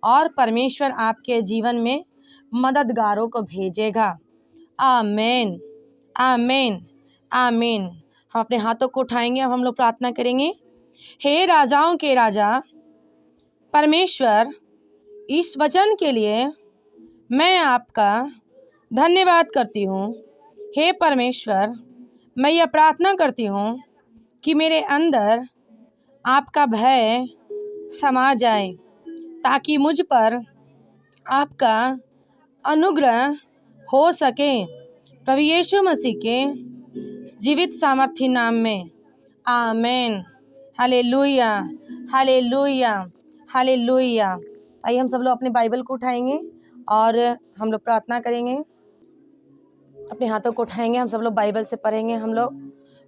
और परमेश्वर आपके जीवन में मददगारों को भेजेगा। आमीन, आमीन, आमीन। हम अपने हाथों को उठाएंगे, अब हम लोग प्रार्थना करेंगे। हे राजाओं के राजा परमेश्वर, इस वचन के लिए मैं आपका धन्यवाद करती हूँ। हे परमेश्वर, मैं यह प्रार्थना करती हूँ कि मेरे अंदर आपका भय समा जाए, ताकि मुझ पर आपका अनुग्रह हो सके। प्रभु यीशु मसीह के जीवित सामर्थ्य नाम में, आमीन। Hallelujah, hallelujah, hallelujah. आइए हम सब लोग अपने बाइबल को उठाएंगे और हम लोग प्रार्थना करेंगे। अपने हाथों को उठाएंगे, हम सब लोग बाइबल से पढ़ेंगे। हम लोग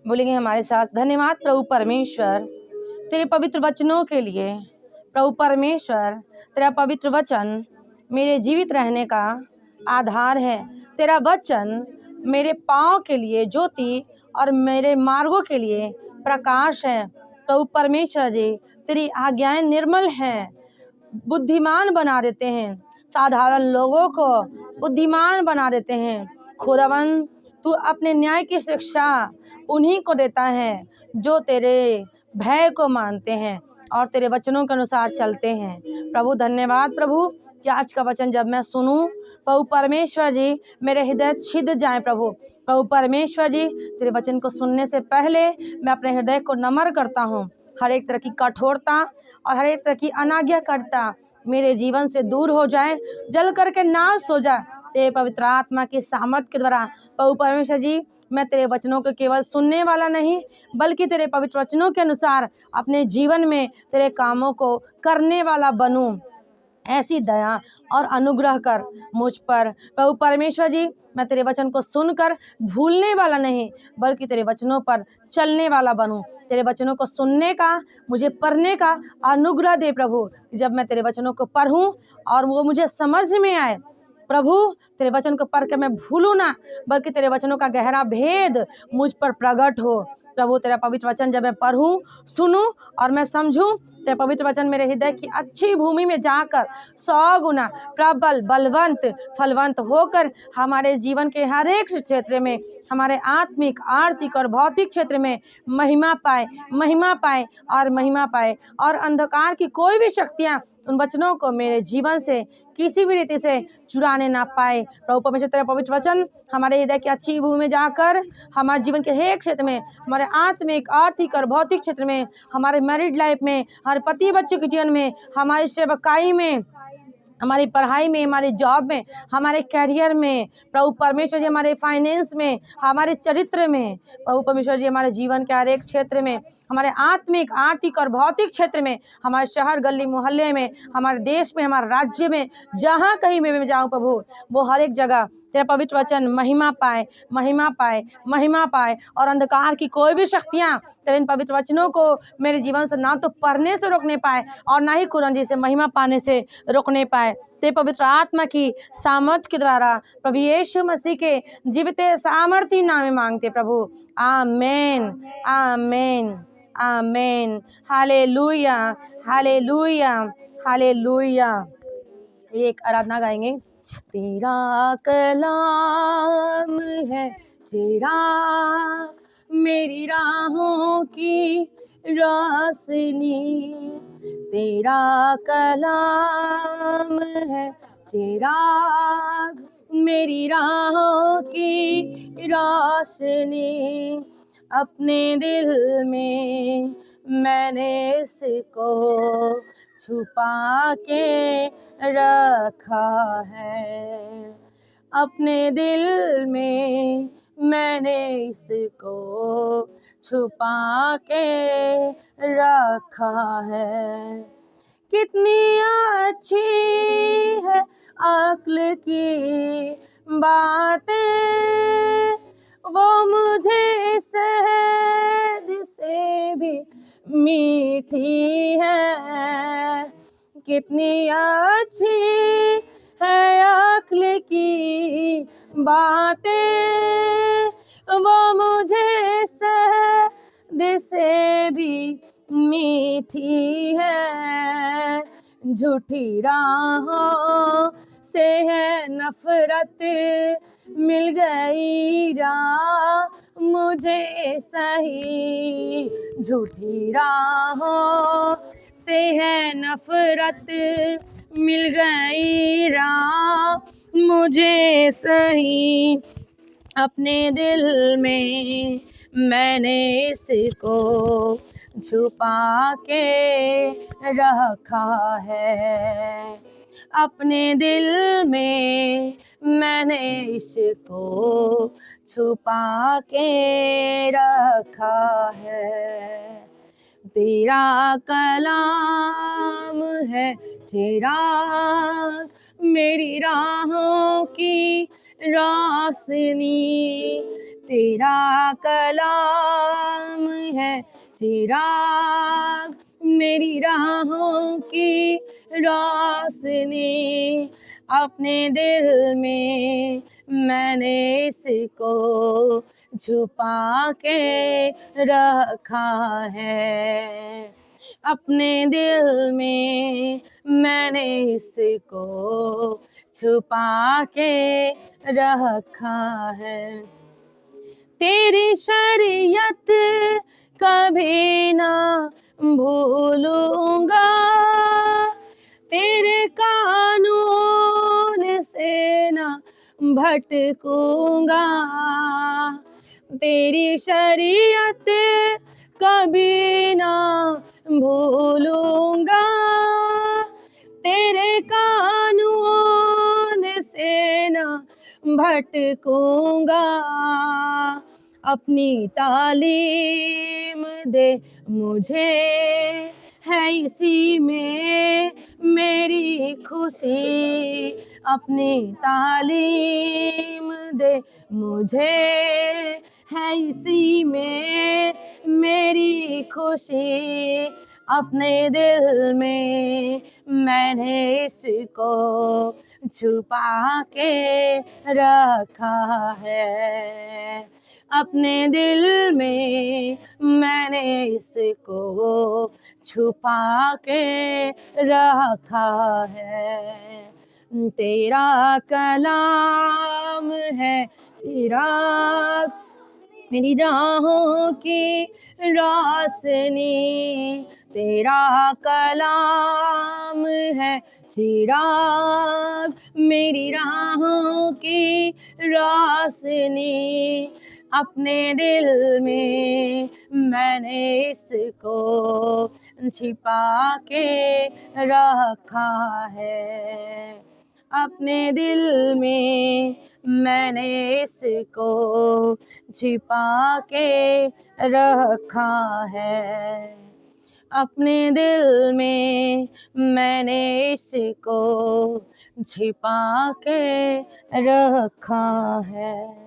बोलेंगे हमारे साथ, धन्यवाद प्रभु परमेश्वर तेरे पवित्र वचनों के लिए। प्रभु परमेश्वर, तेरा पवित्र वचन मेरे जीवित रहने का आधार है। तेरा वचन मेरे पाँव के लिए ज्योति और मेरे मार्गों के लिए प्रकाश है। प्रभु परमेश्वर जी, तेरी आज्ञाएं निर्मल हैं, बुद्धिमान बना देते हैं, साधारण लोगों को बुद्धिमान बना देते हैं। खुदावन, तू अपने न्याय की शिक्षा उन्हीं को देता है जो तेरे भय को मानते हैं और तेरे वचनों के अनुसार चलते हैं। प्रभु धन्यवाद प्रभु कि आज का वचन जब मैं सुनूं, प्रभु परमेश्वर जी, मेरे हृदय छिद जाए। प्रभु परमेश्वर जी, तेरे वचन को सुनने से पहले मैं अपने हृदय को नम्र करता हूँ। हर एक तरह की कठोरता और हर एक तरह की अनाज्ञाकारिता मेरे जीवन से दूर हो जाए, जल करके नाश हो जाए तेरे पवित्र आत्मा की सामर्थ के द्वारा। प्रभु परमेश्वर जी, मैं तेरे वचनों को केवल सुनने वाला नहीं, बल्कि तेरे पवित्र वचनों के अनुसार अपने जीवन में तेरे कामों को करने वाला बनूं। ऐसी दया और अनुग्रह कर मुझ पर। प्रभु परमेश्वर जी, मैं तेरे वचन को सुनकर भूलने वाला नहीं, बल्कि तेरे वचनों पर चलने वाला बनूं। तेरे वचनों को सुनने का, मुझे पढ़ने का अनुग्रह दे प्रभु। जब मैं तेरे वचनों को पढ़ूं और वो मुझे समझ में आए, प्रभु तेरे वचन को पढ़ के मैं भूलूं ना, बल्कि तेरे वचनों का गहरा भेद मुझ पर प्रकट हो। प्रभु तेरा पवित्र वचन जब मैं पढ़ूं, सुनूं और मैं समझूं, तेरा पवित्र वचन मेरे हृदय की अच्छी भूमि में जाकर 100 गुना प्रबल, बलवंत, फलवंत होकर हमारे जीवन के हर एक क्षेत्र में, हमारे आत्मिक, आर्थिक और भौतिक क्षेत्र में महिमा पाए, महिमा पाए और महिमा पाए। और अंधकार की कोई भी शक्तियाँ उन वचनों को मेरे जीवन से किसी भी रीति से चुराने ना पाए। प्रभु परमेश्वर, तेरा पवित्र वचन हमारे हृदय की अच्छी भूमि में जाकर हमारे जीवन के हर एक क्षेत्र में, हमारे आत्मिक, आर्थिक और भौतिक क्षेत्र में, हमारे मैरिड लाइफ में, हमारे पति बच्चे के जीवन में, हमारी सेवकाई में, हमारी पढ़ाई में, हमारे जॉब में, हमारे कैरियर में, प्रभु परमेश्वर जी हमारे फाइनेंस में, हमारे चरित्र में, प्रभु परमेश्वर जी हमारे जीवन के हर एक क्षेत्र में, हमारे आत्मिक, आर्थिक और भौतिक क्षेत्र में, हमारे शहर, गली, मोहल्ले में, हमारे देश में, हमारे राज्य में, जहाँ कहीं मैं जाऊँ प्रभु, वो हर एक जगह तेरा पवित्र वचन महिमा पाए, महिमा पाए, महिमा पाए। और अंधकार की कोई भी शक्तियाँ तेरे इन पवित्र वचनों को मेरे जीवन से ना तो पढ़ने से रोकने पाए और ना ही कुरान जी से महिमा पाने से रोकने पाए। ते पवित्र आत्मा की सामर्थ के द्वारा प्रभु यीशु मसीह के जीवित सामर्थी नाम में मांगते प्रभु। Amen, amen, amen. Hallelujah, hallelujah, hallelujah. एक आराधना गाएंगे। तेरा कलाम है चिराग मेरी राहों की रोशनी, तेरा कलाम है चिराग मेरी राहों की रोशनी। अपने दिल में मैंने इसको छुपा के रखा है, अपने दिल में मैंने इसको छुपा के रखा है। कितनी अच्छी है अक्ल की बातें, वो मुझे शहद से भी मीठी है। कितनी अच्छी है अक्ल की बातें, वो मुझे शहद से भी मीठी है। झूठी राहों से है नफरत, मिल गई राह मुझे सही। झूठी राहों से है नफरत, मिल गई राह मुझे सही। अपने दिल में मैंने इसको छुपा के रखा है, अपने दिल में मैंने इसको छुपा के रखा है। तेरा कलाम है चिराग मेरी राहों की रोशनी, तेरा कलाम है चिराग मेरी राहों की रोशनी। अपने दिल में मैंने इसको छुपा के रखा है, अपने दिल में मैंने इसको छुपा के रखा है। तेरी शरीयत कभी ना भूलूंगा, तेरे कानून से ना भटकूंगा। तेरी शरीयत कभी ना भूलूंगा, तेरे कानून से ना भटकूंगा। अपनी तालीम दे मुझे, है इसी में मेरी खुशी। अपनी तालीम दे मुझे, है इसी में मेरी खुशी। अपने दिल में मैंने इसको छुपा के रखा है। अपने दिल में मैंने इसको छुपा के रखा है। तेरा कलाम है चिराग मेरी राहों की रोशनी, तेरा कलाम है चिराग मेरी राहों की रोशनी। अपने दिल में मैंने इसको छिपा के रखा है। अपने दिल में मैंने इसको छिपा के रखा है। अपने दिल में मैंने इसको छिपा के रखा है।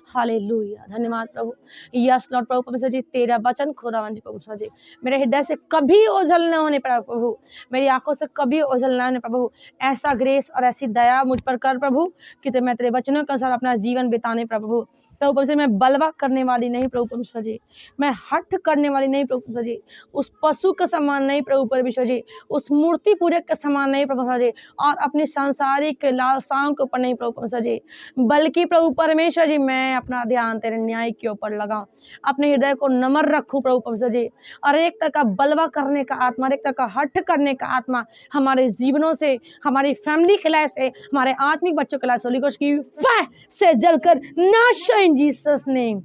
हालेलुया, धन्यवाद प्रभु। यस लॉर्ड प्रभु परमेश्वर जी, तेरा वचन खुदावन जी परमेश्वर जी मेरे हृदय से कभी ओझल न होने पाए प्रभु, मेरी आंखों से कभी ओझल न होने प्रभु। ऐसा ग्रेस और ऐसी दया मुझ पर कर प्रभु कि मैं तेरे वचनों के अनुसार अपना जीवन बिताने प्रभु परमेश्वर। मैं बलवा करने वाली नहीं प्रभु परमेश्वर जी, मैं हठ करने वाली नहीं प्रभु परमेश्वर जी, उस पशु के समान नहीं प्रभु परमेश्वर जी, उस मूर्ति पूजक के समान नहीं प्रभु परमेश्वर जी, और अपनी सांसारिक लालसाओं के ऊपर नहीं प्रभु परमेश्वर जी, बल्कि प्रभु परमेश्वर जी मैं अपना ध्यान तेरे न्याय के ऊपर लगाऊं, अपने हृदय को नम्र रखूं प्रभु परमेश्वर जी। और एक तरह का बलवा करने का आत्मा, एक तरह का हठ करने का आत्मा हमारे जीवनों से, हमारी फैमिली के लाइफ से, हमारे आत्मिक बच्चों के लाइफ से होली गोस्ट की फायर से जलकर नाश इन जीसस नेम।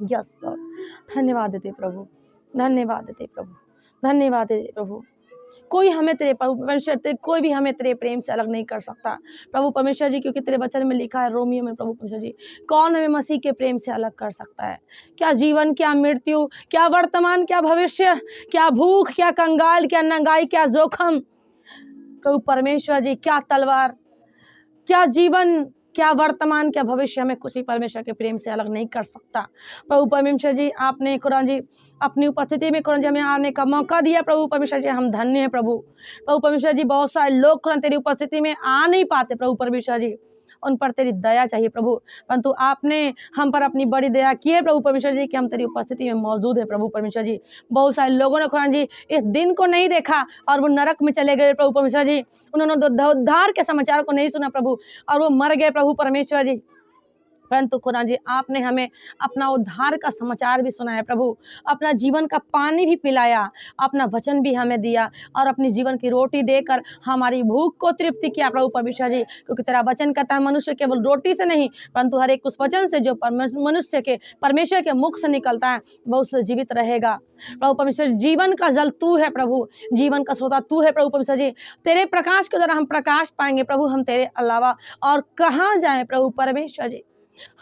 यस लॉर्ड, धन्यवाद देते प्रभु, धन्यवाद देते प्रभु, धन्यवाद देते प्रभु। कोई हमें तेरे प्रभु परमेश्वर, कोई भी हमें तेरे प्रेम से अलग नहीं कर सकता प्रभु परमेश्वर जी, क्योंकि तेरे वचन में लिखा है रोमियो में प्रभु परमेश्वर जी, कौन हमें मसीह के प्रेम से अलग कर सकता है? क्या जीवन, क्या मृत्यु, क्या वर्तमान, क्या भविष्य, क्या भूख, क्या कंगाल, क्या नंगाई, क्या जोखम प्रभु परमेश्वर जी, क्या तलवार, क्या जीवन, क्या वर्तमान, क्या भविष्य, हमें कुछ भी परमेश्वर के प्रेम से अलग नहीं कर सकता प्रभु परमेश्वर जी। आपने खुदा जी अपनी उपस्थिति में खुदा जी हमें आने का मौका दिया प्रभु परमेश्वर जी, हम धन्य हैं प्रभु। प्रभु परमेश्वर जी बहुत सारे लोग खुदा तेरी उपस्थिति में आ नहीं पाते प्रभु परमेश्वर जी, उन पर तेरी दया चाहिए प्रभु, परंतु आपने हम पर अपनी बड़ी दया की है प्रभु परमेश्वर जी कि हम तेरी उपस्थिति में मौजूद है प्रभु परमेश्वर जी। बहुत सारे लोगों ने खुदा जी इस दिन को नहीं देखा और वो नरक में चले गए प्रभु परमेश्वर जी, उन्होंने उद्धार के समाचार को नहीं सुना प्रभु और वो मर गए प्रभु परमेश्वर जी। परंतु खुदा जी आपने हमें अपना उद्धार का समाचार भी सुनाया प्रभु, अपना जीवन का पानी भी पिलाया, अपना वचन भी हमें दिया और अपनी जीवन की रोटी देकर हमारी भूख को तृप्ति किया प्रभु परमेश्वर जी। क्योंकि तेरा वचन कहता है मनुष्य केवल रोटी से नहीं परंतु हर एक उस वचन से जो मनुष्य के परमेश्वर के मुख से निकलता है वह उससे जीवित रहेगा प्रभु परमेश्वर। जीवन का जल तू है प्रभु, जीवन का सोता तू है प्रभु परमेश्वर जी। तेरे प्रकाश के द्वारा हम प्रकाश पाएंगे प्रभु, हम तेरे अलावा और कहाँ जाएं प्रभु परमेश्वर जी।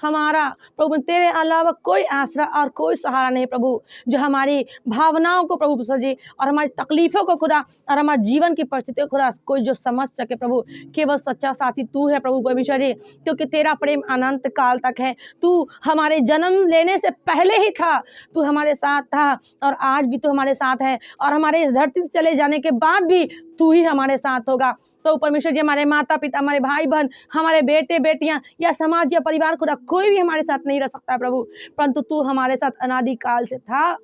हमारा प्रभु तेरे अलावा कोई आसरा और कोई सहारा नहीं प्रभु, जो हमारी भावनाओं को प्रभु परमेश्वर जी और हमारी तकलीफों को खुदा और हमारे जीवन की परिस्थितियों को खुदा कोई जो समझ सके प्रभु, केवल सच्चा साथी तू है प्रभु परमेश्वर जी। क्योंकि तेरा प्रेम अनंत काल तक है, तू हमारे जन्म लेने से पहले ही था, तू हमारे साथ था और आज भी तू हमारे साथ है और हमारे इस धरती से चले जाने के बाद भी तू ही हमारे साथ होगा प्रभु परमेश्वर जी। हमारे माता पिता, हमारे भाई बहन, हमारे बेटे बेटियां या समाज या परिवार खुदा कोई भी हमारे साथ नहीं रह सकता प्रभु, परंतु तू हमारे साथ अनादि काल से था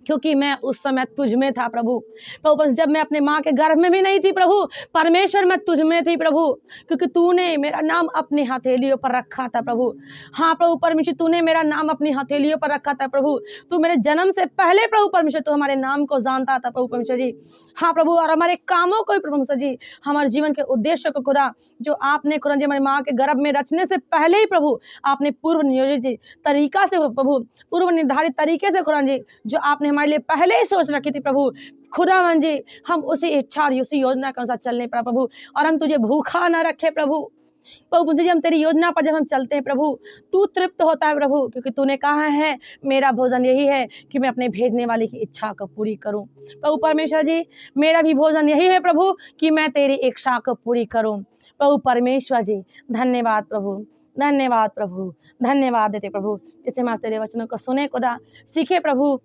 क्योंकि मैं उस समय तुझ में था प्रभु। प्रभु जब मैं अपने माँ के गर्भ में भी नहीं थी प्रभु, परमेश्वर मैं तुझ में थी प्रभु, क्योंकि तूने मेरा नाम अपनी हथेलियों पर रखा था प्रभु। हाँ प्रभु परमेश्वर, तूने मेरा नाम अपनी हथेलियों पर रखा था प्रभु। तू मेरे जन्म से पहले प्रभु परमेश्वर तू हमारे नाम को जानता था प्रभु परमेश्वर जी। हाँ प्रभु, और हमारे कामों को प्रभु परमेश्वर जी, हमारे जीवन के उद्देश्य को खुदा जो आपने खुदा जी हमारी माँ के गर्भ में रचने से पहले ही प्रभु आपने पूर्व नियोजित तरीका से प्रभु, पूर्व निर्धारित तरीके से खुदा जी जो आपने हमारे लिए पहले ही सोच रखी थी प्रभु, खुदावन जी हम उसी इच्छा और उसी योजना के अनुसार चलने पर प्रभु, और हम तुझे भूखा ना रखे प्रभु। प्रभु मुझे हम तेरी योजना पर जब हम चलते हैं प्रभु, तू तृप्त होता है प्रभु, क्योंकि तूने कहा है मेरा भोजन यही है कि मैं अपने भेजने वाले की इच्छा को पूरी करूं। प्रभु परमेश्वर जी मेरा भी भोजन यही है प्रभु कि मैं तेरी इच्छा को पूरी करूं। प्रभु परमेश्वर जी धन्यवाद प्रभु, धन्यवाद प्रभु, धन्यवाद देते प्रभु। इससे हम तेरे वचनों को सुने खुदा, सीखे प्रभु,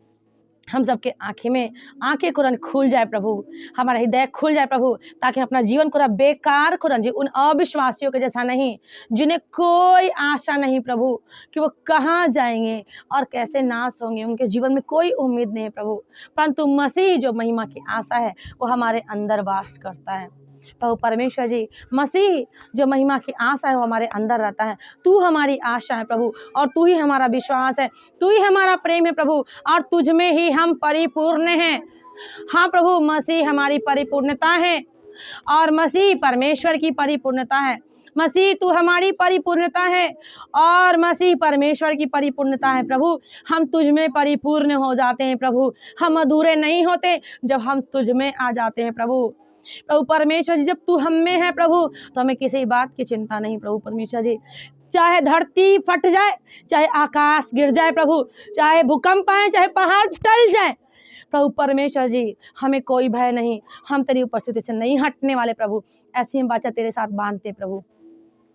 हम सबके आंखें खुरन खुल जाए प्रभु, हमारा हृदय खुल जाए प्रभु, ताकि अपना जीवन खुदा बेकार खुरन जी उन अविश्वासियों के जैसा नहीं, जिन्हें कोई आशा नहीं प्रभु कि वो कहाँ जाएंगे और कैसे नाश होंगे, उनके जीवन में कोई उम्मीद नहीं है प्रभु, परंतु मसीह जो महिमा की आशा है वो हमारे अंदर वास करता है। प्रभु परमेश्वर जी मसीह जो महिमा की आशा है वो हमारे अंदर रहता है। तू हमारी आशा है प्रभु, और तू ही हमारा विश्वास है, तू ही हमारा प्रेम है प्रभु, और तुझ में ही हम परिपूर्ण हैं। हाँ प्रभु, मसीह हमारी परिपूर्णता है और मसीह परमेश्वर की परिपूर्णता है। मसीह तू हमारी परिपूर्णता है और मसीह परमेश्वर की परिपूर्णता है प्रभु। हम तुझ में परिपूर्ण हो जाते हैं प्रभु, हम अधूरे नहीं होते जब हम तुझ में आ जाते हैं प्रभु। प्रभु परमेश्वर जी जब तू हम में है प्रभु तो हमें किसी बात की चिंता नहीं प्रभु परमेश्वर जी, चाहे धरती फट जाए, चाहे आकाश गिर जाए प्रभु, चाहे भूकंप आए, चाहे पहाड़ टल जाए, प्रभु परमेश्वर जी हमें कोई भय नहीं, हम तेरी उपस्थिति से नहीं हटने वाले प्रभु। ऐसी हम बाचा तेरे साथ बांधते प्रभु,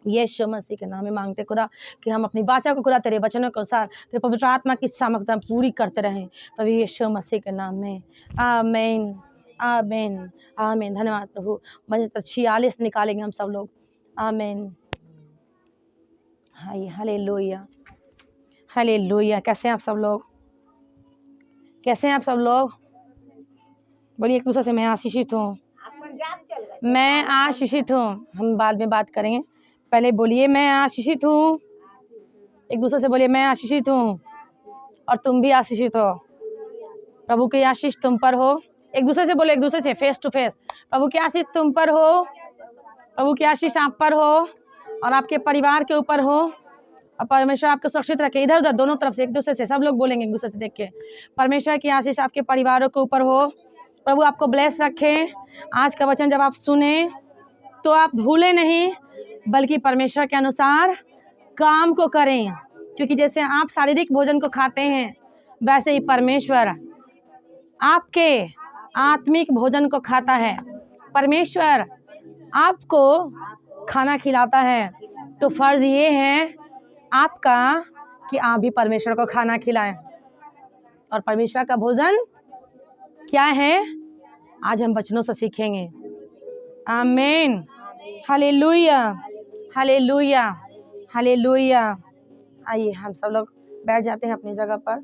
यीशु मसीह के नाम में मांगते खुदा कि हम अपनी बाचा को खुदा तेरे वचनों के अनुसार तेरे पवित्र आत्मा की सामर्थ्य पूरी करते रहें प्रभु, यीशु मसीह के नाम में आमीन आमीन आमीन। धन्यवाद प्रभु। मजे 46 निकालेंगे हम सब लोग। आमीन। हाय हालेलुया हालेलुया। कैसे हैं आप सब लोग? कैसे हैं आप सब लोग? बोलिए एक दूसरे से, मैं आशीषित हूँ, मैं आशीषित हूँ। हम बाद में बात करेंगे, पहले बोलिए मैं आशीषित हूँ। एक दूसरे से बोलिए मैं आशीषित हूँ और तुम भी आशीषित हो। प्रभु की आशीष तुम पर हो। एक दूसरे से बोलो, एक दूसरे से फेस टू फेस, प्रभु की आशीष तुम पर हो, प्रभु की आशीष आप पर हो और आपके परिवार के ऊपर हो, और परमेश्वर आपको सुरक्षित रखे। इधर उधर दोनों तरफ से एक दूसरे से सब लोग बोलेंगे एक दूसरे से देख के, परमेश्वर की आशीष आपके परिवारों के ऊपर हो। प्रभु आपको ब्लेस रखे। आज का वचन जब आप सुने तो आप भूले नहीं, बल्कि परमेश्वर के अनुसार काम को करें, क्योंकि जैसे आप शारीरिक भोजन को खाते हैं वैसे ही परमेश्वर आपके आत्मिक भोजन को खाता है। परमेश्वर आपको खाना खिलाता है, तो फर्ज ये है आपका कि आप भी परमेश्वर को खाना खिलाएं। और परमेश्वर का भोजन क्या है आज हम वचनों से सीखेंगे। आमीन हालेलुया हालेलुया हालेलुया। आइए हम सब लोग बैठ जाते हैं अपनी जगह पर।